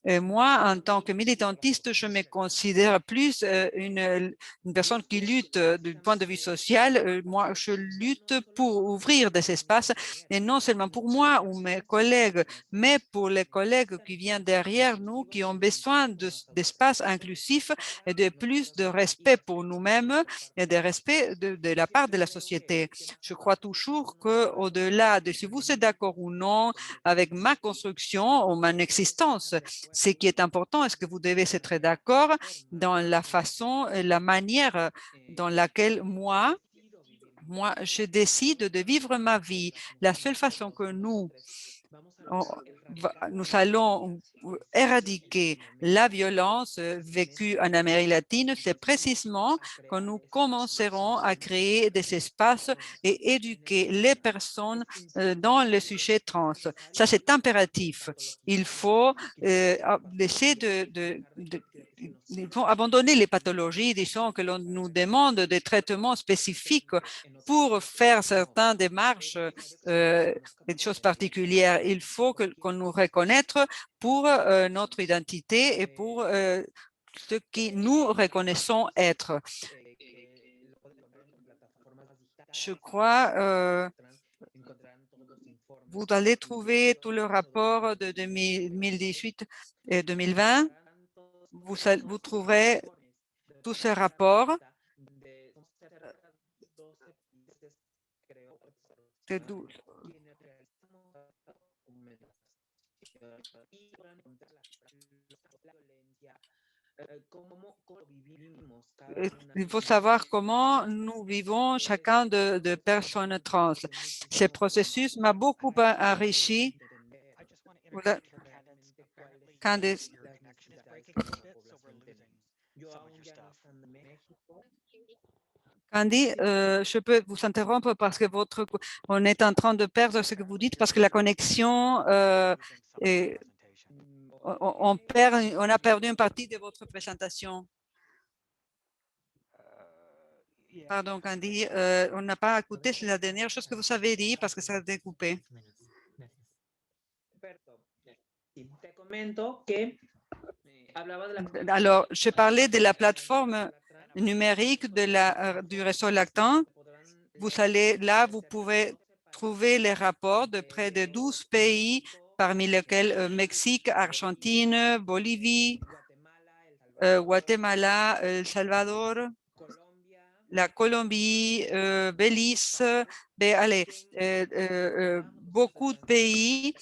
Et moi, en tant que militantiste, je me considère plus une personne qui lutte du point de vue social. Moi, je lutte pour ouvrir des espaces, et non seulement pour moi ou mes collègues, mais pour les collègues qui viennent derrière nous, qui ont besoin d'espaces inclusifs et de plus de respect pour nous-mêmes et de respect de la part de la société. Je crois toujours qu'au-delà de si vous êtes d'accord ou non avec ma construction ou mon existence, ce qui est important, est-ce que vous devez être d'accord dans la façon et la manière dans laquelle moi, je décide de vivre ma vie. La seule façon que nous allons éradiquer la violence vécue en Amérique latine, c'est précisément quand nous commencerons à créer des espaces et éduquer les personnes dans le sujet trans. Ça, c'est impératif. Il faut laisser il faut abandonner les pathologies, disons que l'on nous demande des traitements spécifiques pour faire certaines démarches, des choses particulières. Il faut qu'on nous reconnaisse pour notre identité et pour ce qui nous reconnaissons être. Je crois vous allez trouver tout le rapport de 2018 et 2020. Vous trouverez tous ces rapports. Il faut savoir comment nous vivons chacun de personnes trans. Ce processus m'a beaucoup enrichi. Candice. Candy, je peux vous interrompre parce que on est en train de perdre ce que vous dites parce que la connexion, on a perdu une partie de votre présentation. Pardon, Candy, on n'a pas écouté la dernière chose que vous avez dit parce que ça a découpé. Alors, je parlais de la plateforme numérique du réseau Lactant. Vous pouvez trouver les rapports de près de 12 pays, parmi lesquels Mexique, Argentine, Bolivie, Guatemala, El Salvador, la Colombie, Belize, beaucoup de pays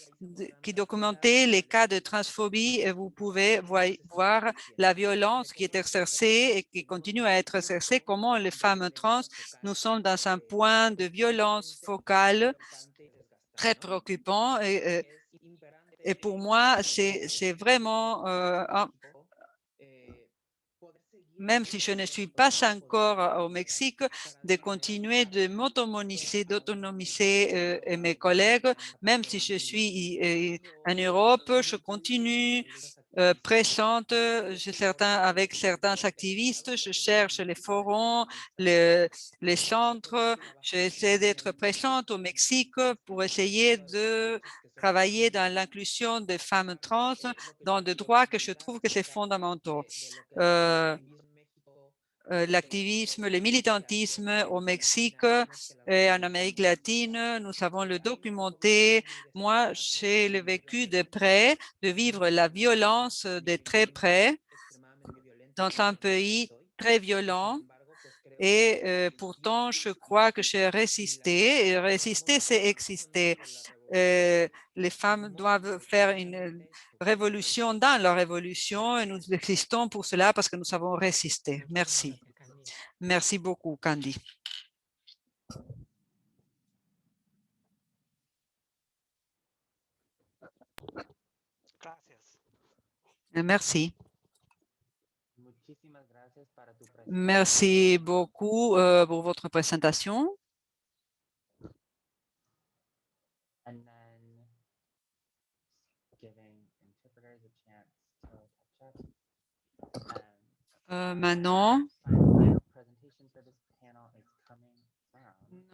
qui documentaient les cas de transphobie, et vous pouvez voir la violence qui est exercée et qui continue à être exercée, comment les femmes trans, nous sommes dans un point de violence focale très préoccupant, et pour moi, c'est vraiment même si je ne suis pas encore au Mexique, de continuer de m'autonomiser, d'autonomiser mes collègues. Même si je suis en Europe, je continue présente avec certains activistes. Je cherche les forums, les centres. J'essaie d'être présente au Mexique pour essayer de travailler dans l'inclusion des femmes trans dans des droits que je trouve que c'est fondamental. L'activisme, le militantisme au Mexique et en Amérique latine, nous savons le documenter. Moi, j'ai le vécu de près, de vivre la violence de très près dans un pays très violent. Et pourtant, je crois que j'ai résisté. Et résister, c'est exister. Les femmes doivent faire une révolution dans leur révolution et nous existons pour cela parce que nous savons résister. Merci. Merci beaucoup, Candy. Merci. Merci beaucoup pour votre présentation. Maintenant,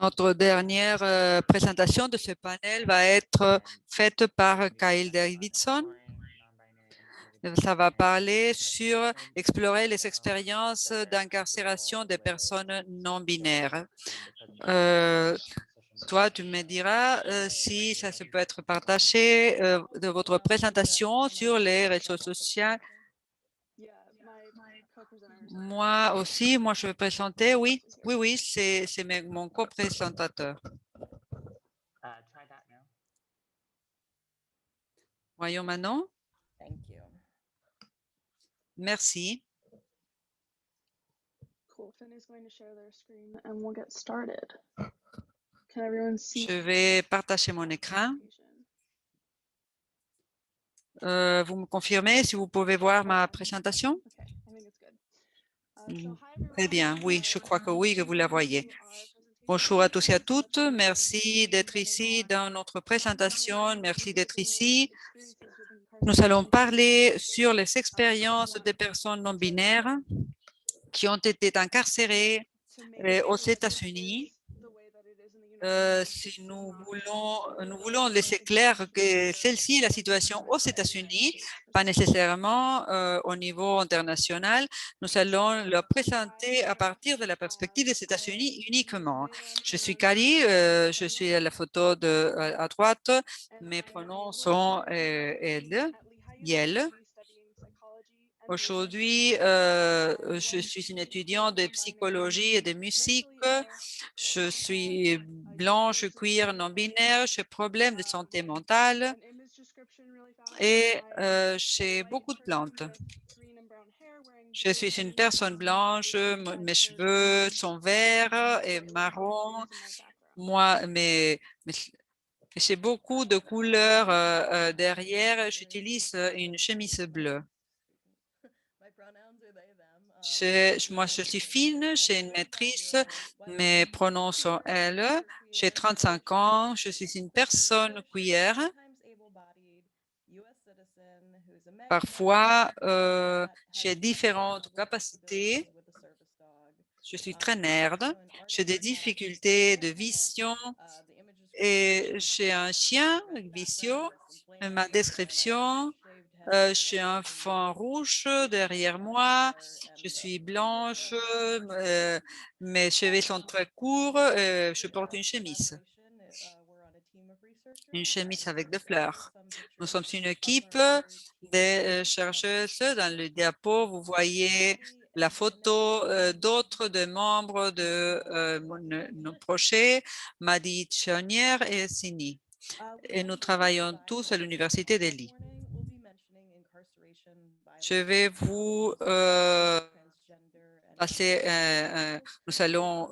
Notre dernière présentation de ce panel va être faite par Kyle Davidson. Ça va parler sur explorer les expériences d'incarcération des personnes non binaires. Toi, tu me diras si ça se peut être partagé de votre présentation sur les réseaux sociaux. Moi aussi, moi je vais présenter. Oui, oui, oui, c'est mon co-présentateur. Try that now. Voyons maintenant. Merci. Cool. Finn is going to share their screen and we'll get started. Can everyone see? Je vais partager mon écran. Vous me confirmez si vous pouvez voir ma présentation? Okay, I think it's good. Très bien, oui, je crois que oui, que vous la voyez. Bonjour à tous et à toutes. Merci d'être ici dans notre présentation. Merci d'être ici. Nous allons parler sur les expériences des personnes non binaires qui ont été incarcérées aux États-Unis. Si nous voulons laisser clair que celle-ci est la situation aux États-Unis, pas nécessairement au niveau international. Nous allons le présenter à partir de la perspective des États-Unis uniquement. Je suis Kali, je suis à la photo à droite. Mes pronoms sont elle, Yel. Aujourd'hui, je suis une étudiante de psychologie et de musique. Je suis blanche, queer, non-binaire. J'ai problème de santé mentale et j'ai beaucoup de plantes. Je suis une personne blanche, mes cheveux sont verts et marron. Moi, j'ai beaucoup de couleurs derrière. J'utilise une chemise bleue. Moi, je suis fine, j'ai une maîtrise, mes pronoms sont elle, j'ai 35 ans, je suis une personne queer. Parfois, j'ai différentes capacités. Je suis très nerd, j'ai des difficultés de vision et j'ai un chien vicieux. Ma description, j'ai un fond rouge derrière moi. Je suis blanche. Mes cheveux sont très courts. Je porte une chemise avec des fleurs. Nous sommes une équipe de chercheuses. Dans le diapo, vous voyez la photo d'autres de membres de nos projets, Madi Chonière et Sini. Et nous travaillons tous à l'Université d'Eli. Je vais vous passer, nous allons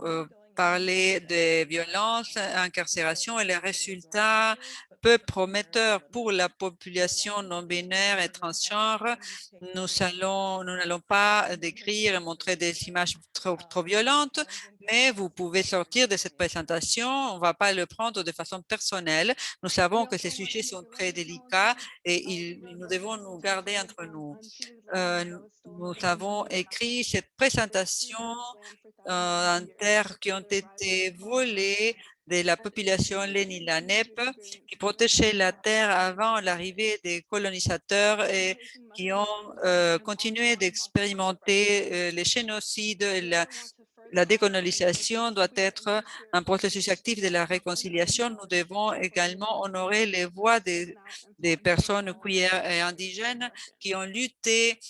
parler des violences, incarcération et les résultats peu prometteurs pour la population non-binaire et transgenre. Nous n'allons pas décrire et montrer des images trop violentes, mais vous pouvez sortir de cette présentation. On ne va pas le prendre de façon personnelle. Nous savons que ces sujets sont très délicats et nous devons nous garder entre nous. Nous avons écrit cette présentation en terres qui ont été volées de la population Lenni-Lenape qui protégeait la terre avant l'arrivée des colonisateurs et qui ont continué d'expérimenter les génocides et la décolonisation doit être un processus actif de la réconciliation. Nous devons également honorer les voix des personnes queer et indigènes qui ont lutté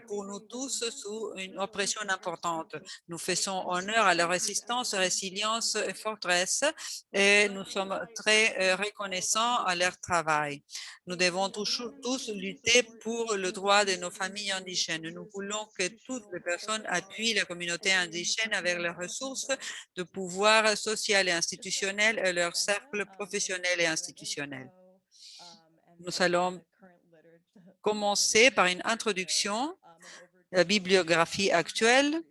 pour nous tous sous une oppression importante. Nous faisons honneur à leur résistance, résilience et forteresse et nous sommes très reconnaissants à leur travail. Nous devons tous lutter pour le droit de nos familles indigènes. Nous voulons que toutes les personnes appuient la communauté indigène avec leurs ressources de pouvoir social et institutionnel et leur cercle professionnel et institutionnel. Nous allons commencer par une introduction, la bibliographie actuelle,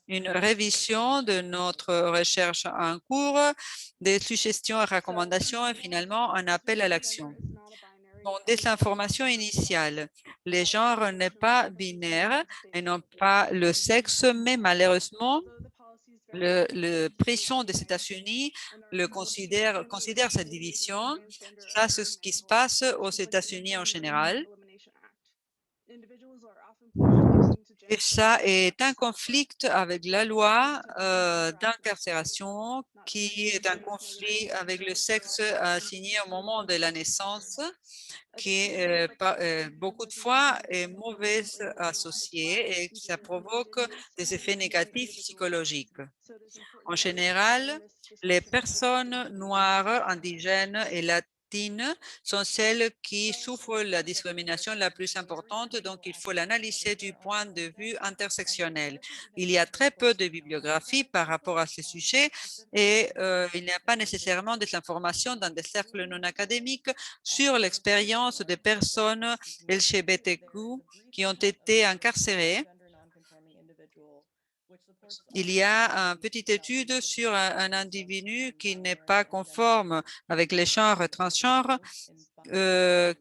une révision de notre recherche en cours, des suggestions et recommandations et finalement un appel à l'action. Donc, des informations initiales. Les genres n'est pas binaire et non pas le sexe, mais malheureusement, Le prison des États-Unis considère cette division. Ça, c'est ce qui se passe aux États-Unis en général. Et ça est un conflit avec la loi d'incarcération qui est un conflit avec le sexe assigné au moment de la naissance, qui beaucoup de fois est mauvaise associée et ça provoque des effets négatifs psychologiques. En général, les personnes noires, indigènes et latines sont celles qui souffrent la discrimination la plus importante, donc il faut l'analyser du point de vue intersectionnel. Il y a très peu de bibliographie par rapport à ce sujet et il n'y a pas nécessairement des informations dans des cercles non académiques sur l'expérience des personnes LGBTQ qui ont été incarcérées. Il y a une petite étude sur un individu qui n'est pas conforme avec les genres transgenres,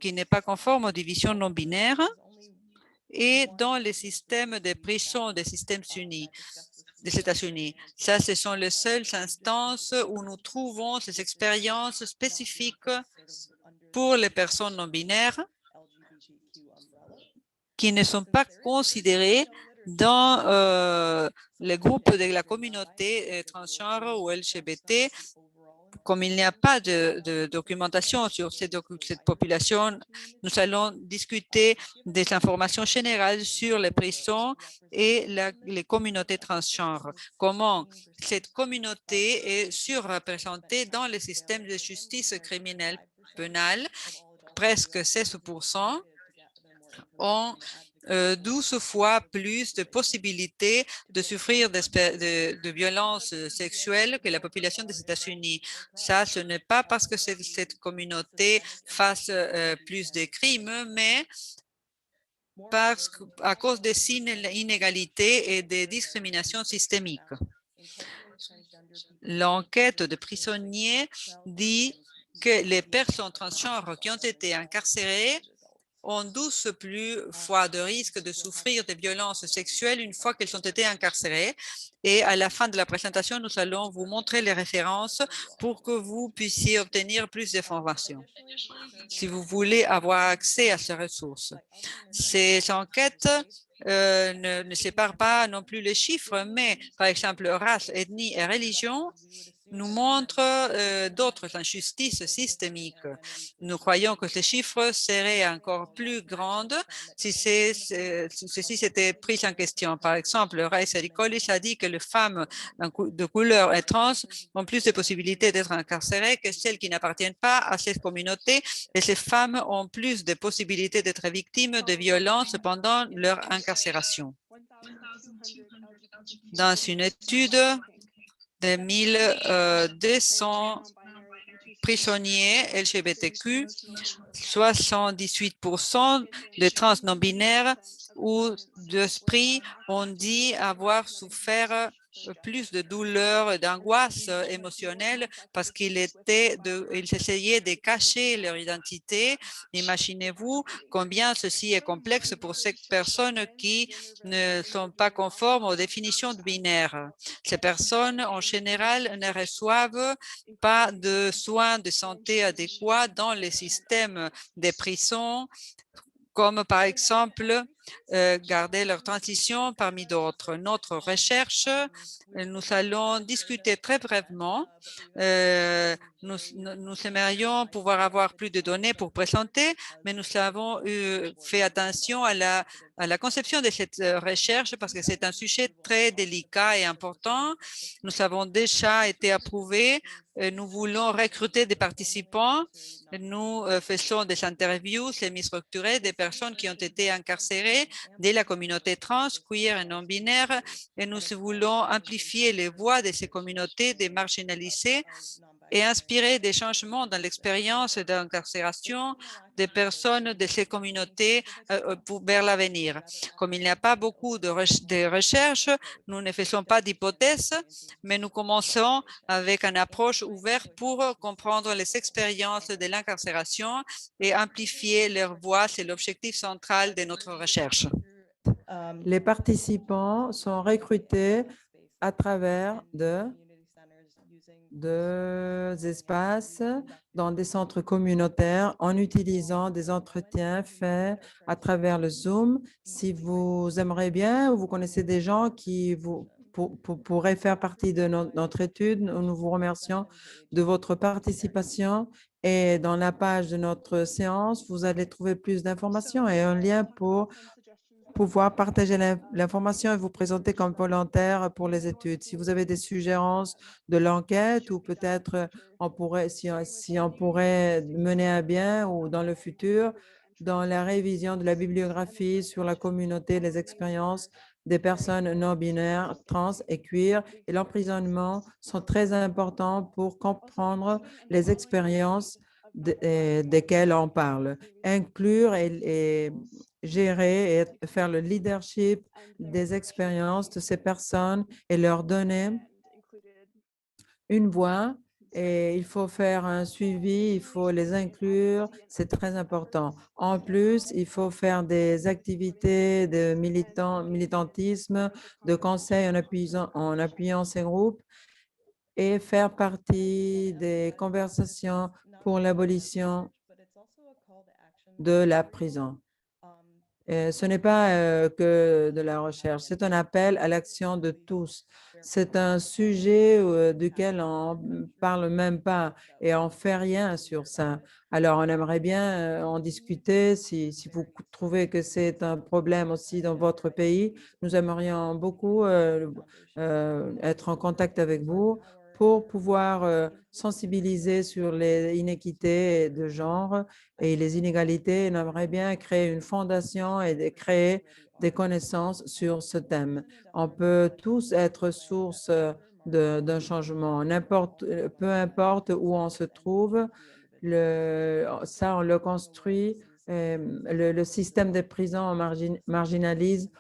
qui n'est pas conforme aux divisions non binaires et dans les systèmes de prison des systèmes unis des États-Unis. Ça, ce sont les seules instances où nous trouvons ces expériences spécifiques pour les personnes non binaires qui ne sont pas considérées dans les groupes de la communauté transgenre ou LGBT. Comme il n'y a pas de documentation sur cette population, nous allons discuter des informations générales sur les prisons et les communautés transgenres. Comment cette communauté est surreprésentée dans le système de justice criminelle pénale. Presque 16% ont 12 fois plus de possibilités de souffrir de violences sexuelles que la population des États-Unis. Ça, ce n'est pas parce que cette communauté fasse plus de crimes, mais à cause des inégalités et des discriminations systémiques. L'enquête de prisonniers dit que les personnes transgenres qui ont été incarcérées ont 12 fois de risque de souffrir de violences sexuelles une fois qu'elles ont été incarcérées. Et à la fin de la présentation, nous allons vous montrer les références pour que vous puissiez obtenir plus d'informations si vous voulez avoir accès à ces ressources. Ces enquêtes ne séparent pas non plus les chiffres, mais par exemple, race, ethnie et religion nous montre d'autres injustices systémiques. Nous croyons que ces chiffres seraient encore plus grands si ceci s'était pris en question. Par exemple, Rice et Collis a dit que les femmes de couleur et trans ont plus de possibilités d'être incarcérées que celles qui n'appartiennent pas à cette communauté et ces femmes ont plus de possibilités d'être victimes de violences pendant leur incarcération. Dans une étude de 1200 prisonniers LGBTQ, 78% de trans non-binaires ou d'esprits ont dit avoir souffert plus de douleur et d'angoisse émotionnelle parce qu'ils essayaient de cacher leur identité. Imaginez-vous combien ceci est complexe pour ces personnes qui ne sont pas conformes aux définitions binaires. Ces personnes, en général, ne reçoivent pas de soins de santé adéquats dans les systèmes des prisons, comme par exemple garder leur transition parmi d'autres. Notre recherche, nous allons discuter très brièvement. Nous aimerions pouvoir avoir plus de données pour présenter, mais nous avons fait attention à la conception de cette recherche parce que c'est un sujet très délicat et important. Nous avons déjà été approuvés. Nous voulons recruter des participants. Nous faisons des interviews semi-structurées des personnes qui ont été incarcérées de la communauté trans, queer et non-binaire et nous voulons amplifier les voix de ces communautés démarginalisées et inspirer des changements dans l'expérience d'incarcération des personnes de ces communautés vers l'avenir. Comme il n'y a pas beaucoup de recherches, nous ne faisons pas d'hypothèses, mais nous commençons avec une approche ouverte pour comprendre les expériences de l'incarcération et amplifier leurs voix. C'est l'objectif central de notre recherche. Les participants sont recrutés à travers deux espaces dans des centres communautaires en utilisant des entretiens faits à travers le Zoom. Si vous aimeriez bien ou vous connaissez des gens qui pourraient faire partie de notre étude, nous vous remercions de votre participation. Et dans la page de notre séance, vous allez trouver plus d'informations et un lien pour pouvoir partager l'information et vous présenter comme volontaire pour les études. Si vous avez des suggérences de l'enquête ou peut-être on pourrait, si on pourrait mener à bien ou dans le futur, dans la révision de la bibliographie sur la communauté, les expériences des personnes non binaires, trans et queer et l'emprisonnement sont très importants pour comprendre les expériences desquelles on parle. Inclure et gérer et faire le leadership des expériences de ces personnes et leur donner une voix. Et il faut faire un suivi, il faut les inclure, c'est très important. En plus, il faut faire des activités de militantisme, de conseil en appuyant ces groupes et faire partie des conversations pour l'abolition de la prison. Ce n'est pas que de la recherche, c'est un appel à l'action de tous. C'est un sujet duquel on ne parle même pas et on ne fait rien sur ça. Alors, on aimerait bien en discuter si vous trouvez que c'est un problème aussi dans votre pays. Nous aimerions beaucoup être en contact avec vous pour pouvoir sensibiliser sur les inéquités de genre et les inégalités. On aimerait bien créer une fondation et créer des connaissances sur ce thème. On peut tous être source d'un changement, peu importe où on se trouve. Ça, on le construit. Le système des prisons marginalise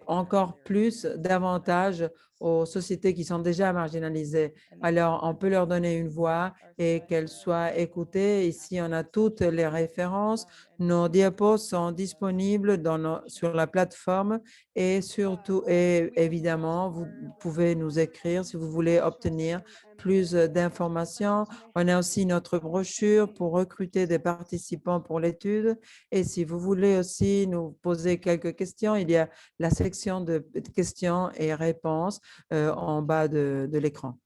encore plus, davantage aux sociétés qui sont déjà marginalisées. Alors, on peut leur donner une voix et qu'elles soient écoutées. Ici, on a toutes les références. Nos diapos sont disponibles sur la plateforme et surtout, et évidemment, vous pouvez nous écrire si vous voulez obtenir plus d'informations. On a aussi notre brochure pour recruter des participants pour l'étude. Et si vous voulez aussi nous poser quelques questions, il y a la section de questions et réponses en bas de l'écran.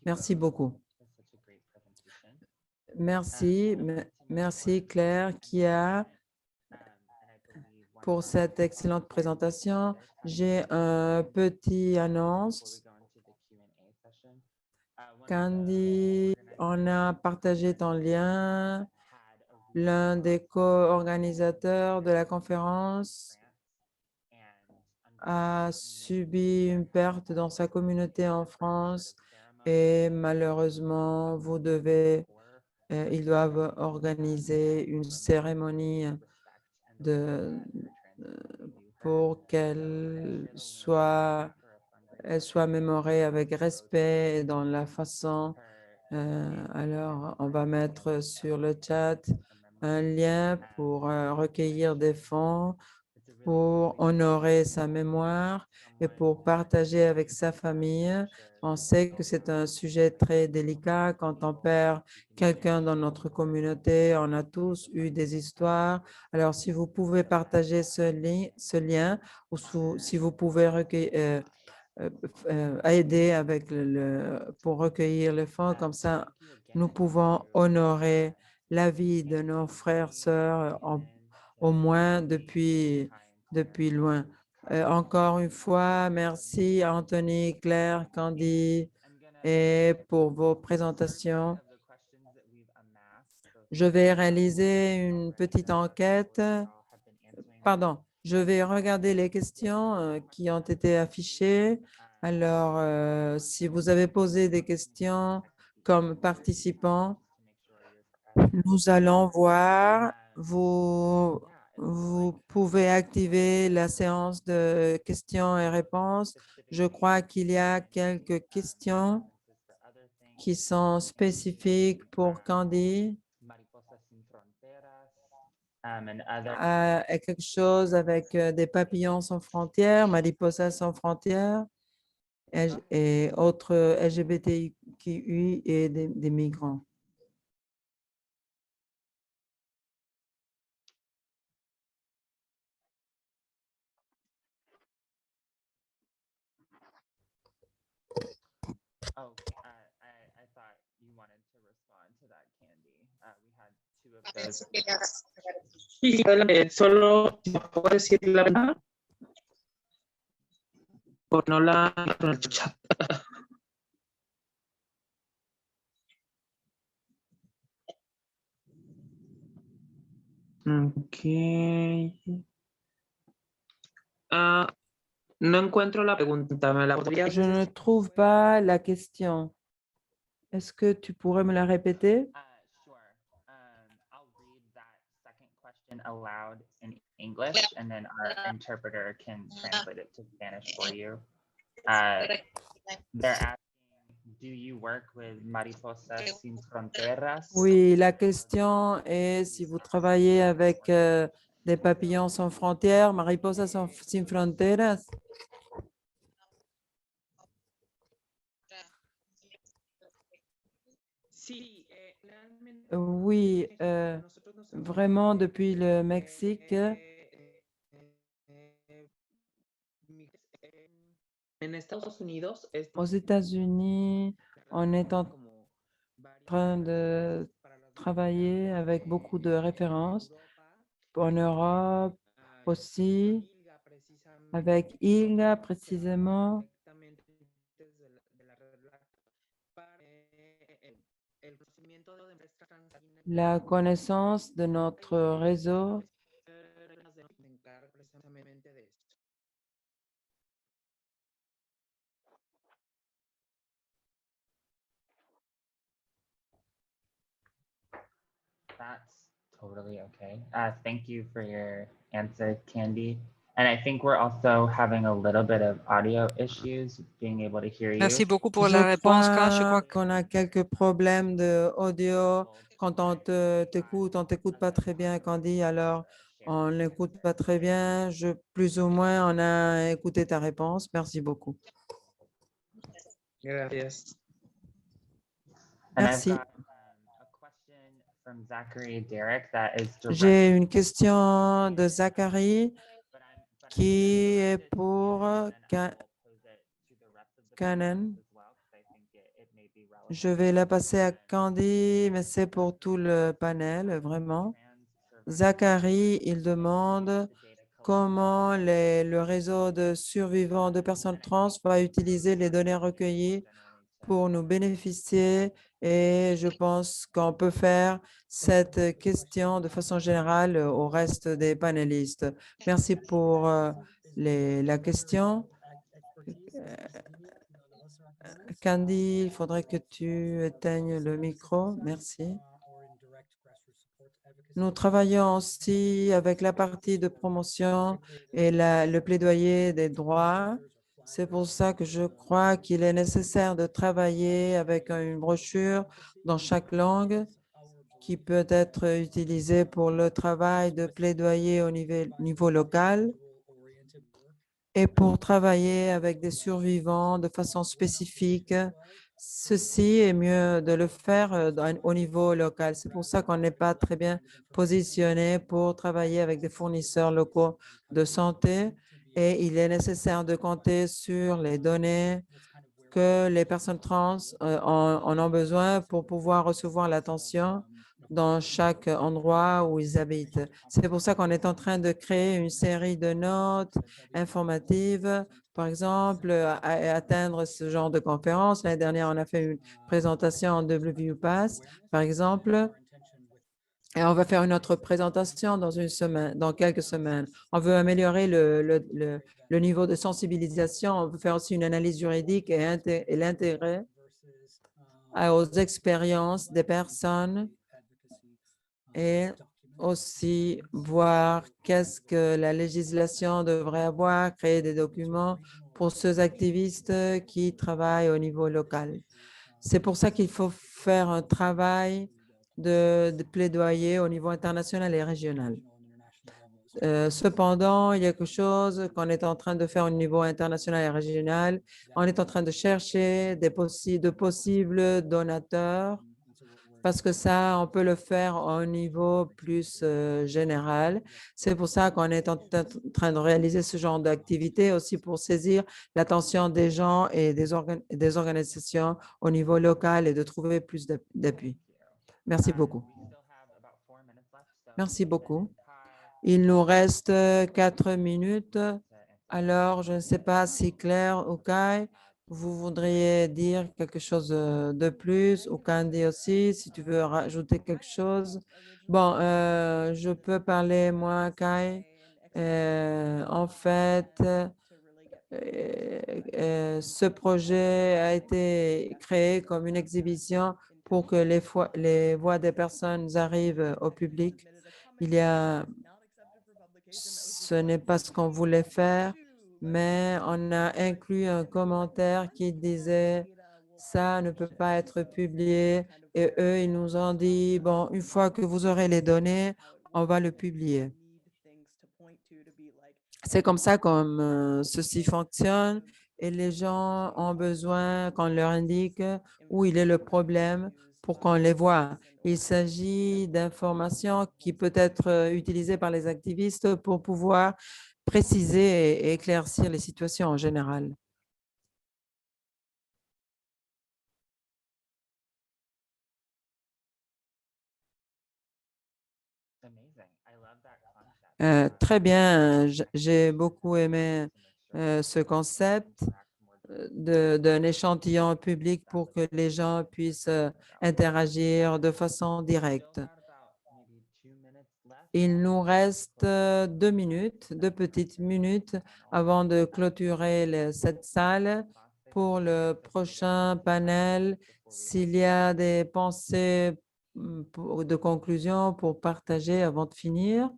Merci beaucoup. Merci Claire Kia pour cette excellente présentation. J'ai un petit annonce. Candy, on a partagé ton lien. L'un des co-organisateurs de la conférence a subi une perte dans sa communauté en France et malheureusement, ils doivent organiser une cérémonie pour qu'elle soit mémorée avec respect et dans la façon. Alors, on va mettre sur le chat un lien pour recueillir des fonds pour honorer sa mémoire et pour partager avec sa famille. On sait que c'est un sujet très délicat quand on perd quelqu'un dans notre communauté. On a tous eu des histoires. Alors, si vous pouvez partager ce lien ou si vous pouvez aider pour recueillir les fonds, comme ça, nous pouvons honorer la vie de nos frères, sœurs, au moins depuis loin. Encore une fois, merci Anthony, Claire, Candy, et pour vos présentations. Je vais réaliser une petite enquête. Pardon, je vais regarder les questions qui ont été affichées. Alors, si vous avez posé des questions comme participant, nous allons voir. Vous pouvez activer la séance de questions et réponses. Je crois qu'il y a quelques questions qui sont spécifiques pour Candy. Quelque chose avec des papillons sans frontières, mariposas sans frontières. et autres LGBTQI et des migrants. Oh, I thought you wanted to respond to that, Candy. We had two of those. Sí, adelante. Solo si me puedo decir la verdad o no la en el chat. Ok. No encuentro la pregunta. ¿Me la podrías Je ne decir? trouve pas la question. Est-ce que tu pourrais me la répéter? Sure. I'll read that second question aloud in English, and then our interpreter can translate it to Spanish for you. They're asking, do you work with Mariposas Sin Fronteras? Oui, la question est si vous travaillez avec des papillons sans frontières, Mariposas Sin Fronteras. Sí, realmente, Oui, nosotros nos vraiment enfocamos depuis le Mexique, en Estados Unidos es aux États-Unis, on est en como train de travailler avec beaucoup de références. En Europe aussi, avec ILGA précisément. La connaissance de notre réseau. That's totally okay. Thank you for your answer, Candy. And I think we're also having a little bit of audio issues being able to hear you. Merci beaucoup pour Je la réponse, Kat. Je crois crois que qu'on a quelques problèmes d'audio. Quand on t'écoute pas très bien, Candy, alors on n'écoute pas très bien. Plus ou moins, on a écouté ta réponse. Merci beaucoup. Gracias. And I've Merci. got a question from Zachary Derrick that is J'ai direct, une question de Zachary but I'm qui gonna est direct it to pour you, and then I will pose it to the rest of the Canon. panelists as well, 'cause I think it may be relevant. Je vais la passer à Candy, mais c'est pour tout le panel, vraiment. Zachary, il demande comment le réseau de survivants de personnes trans va utiliser les données recueillies pour nous bénéficier, et je pense qu'on peut faire cette question de façon générale au reste des panélistes. Merci pour la question. Candy, il faudrait que tu éteignes le micro. Merci. Nous travaillons aussi avec la partie de promotion et le plaidoyer des droits. C'est pour ça que je crois qu'il est nécessaire de travailler avec une brochure dans chaque langue qui peut être utilisée pour le travail de plaidoyer au niveau local et pour travailler avec des survivants de façon spécifique. Ceci est mieux de le faire au niveau local. C'est pour ça qu'on n'est pas très bien positionné pour travailler avec des fournisseurs locaux de santé, et il est nécessaire de compter sur les données que les personnes trans en ont besoin pour pouvoir recevoir l'attention dans chaque endroit où ils habitent. C'est pour ça qu'on est en train de créer une série de notes informatives, par exemple, à atteindre ce genre de conférence. L'année dernière, on a fait une présentation en WPASS, par exemple, et on va faire une autre présentation dans quelques semaines. On veut améliorer le niveau de sensibilisation. On veut faire aussi une analyse juridique et l'intégrer aux expériences des personnes, et aussi voir qu'est-ce que la législation devrait avoir, créer des documents pour ceux activistes qui travaillent au niveau local. C'est pour ça qu'il faut faire un travail de plaidoyer au niveau international et régional. Cependant, il y a quelque chose qu'on est en train de faire au niveau international et régional. On est en train de chercher de possibles donateurs parce que ça, on peut le faire au niveau plus général. C'est pour ça qu'on est en train de réaliser ce genre d'activité aussi pour saisir l'attention des gens et des organisations au niveau local et de trouver plus d'appui. Merci beaucoup. Merci beaucoup. Il nous reste 4 minutes. Alors, je ne sais pas si Claire ou Kai, vous voudriez dire quelque chose de plus, ou Candy aussi, si tu veux rajouter quelque chose. Bon, je peux parler, moi, Kai. En fait, ce projet a été créé comme une exhibition pour que les voix des personnes arrivent au public. Ce n'est pas ce qu'on voulait faire, mais on a inclus un commentaire qui disait « ça ne peut pas être publié » et eux, ils nous ont dit « bon, une fois que vous aurez les données, on va le publier ». C'est comme ça comme ceci fonctionne et les gens ont besoin qu'on leur indique où il est le problème pour qu'on les voit. Il s'agit d'informations qui peuvent être utilisées par les activistes pour pouvoir préciser et éclaircir les situations en général. Très bien, j'ai beaucoup aimé ce concept d'un échantillon public pour que les gens puissent interagir de façon directe. Il nous reste 2 minutes, 2 petites minutes avant de clôturer cette salle pour le prochain panel. S'il y a des pensées de conclusion pour partager avant de finir.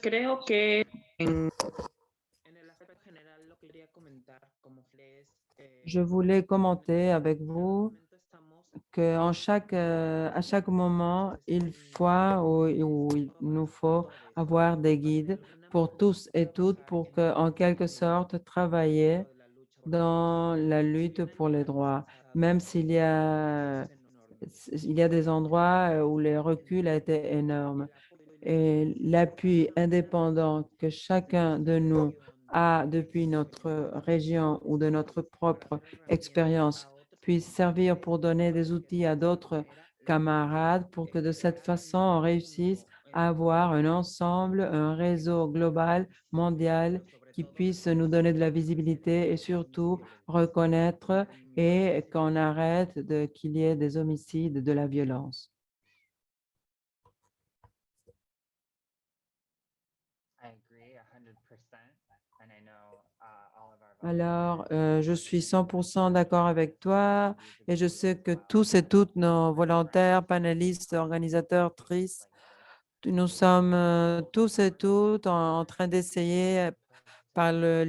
Creo que en el aspecto general lo quería comentar como les Je voulais commenter avec vous qu'à chaque moment, il faut ou il nous faut avoir des guides pour tous et toutes pour qu'en quelque sorte travailler dans la lutte pour les droits, même s'il y a des endroits où le recul a été énorme. Et l'appui indépendant que chacun de nous a depuis notre région ou de notre propre expérience puisse servir pour donner des outils à d'autres camarades pour que de cette façon, on réussisse à avoir un ensemble, un réseau global, mondial, qui puisse nous donner de la visibilité et surtout reconnaître et qu'on arrête qu'il y ait des homicides, de la violence. Alors, je suis 100% d'accord avec toi et je sais que tous et toutes nos volontaires, panélistes, organisateurs, tristes, nous sommes tous et toutes en train d'essayer par le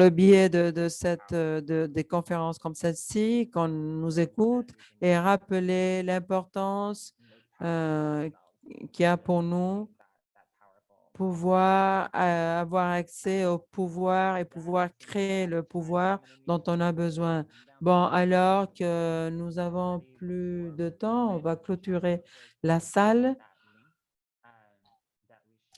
biais des conférences comme celle-ci, qu'on nous écoute et rappeler l'importance qu'il y a pour nous pouvoir avoir accès au pouvoir et pouvoir créer le pouvoir dont on a besoin. Bon, alors que nous avons plus de temps, on va clôturer la salle.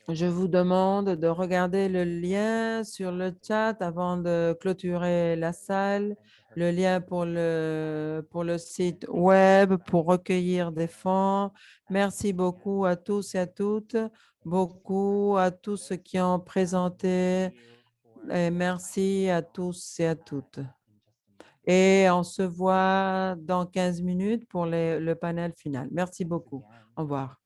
Je vous demande de regarder le lien sur le chat avant de clôturer la salle, le lien pour le site web pour recueillir des fonds. Merci beaucoup à tous et à toutes, beaucoup à tous ceux qui ont présenté et merci à tous et à toutes. Et on se voit dans 15 minutes pour le panel final. Merci beaucoup. Au revoir.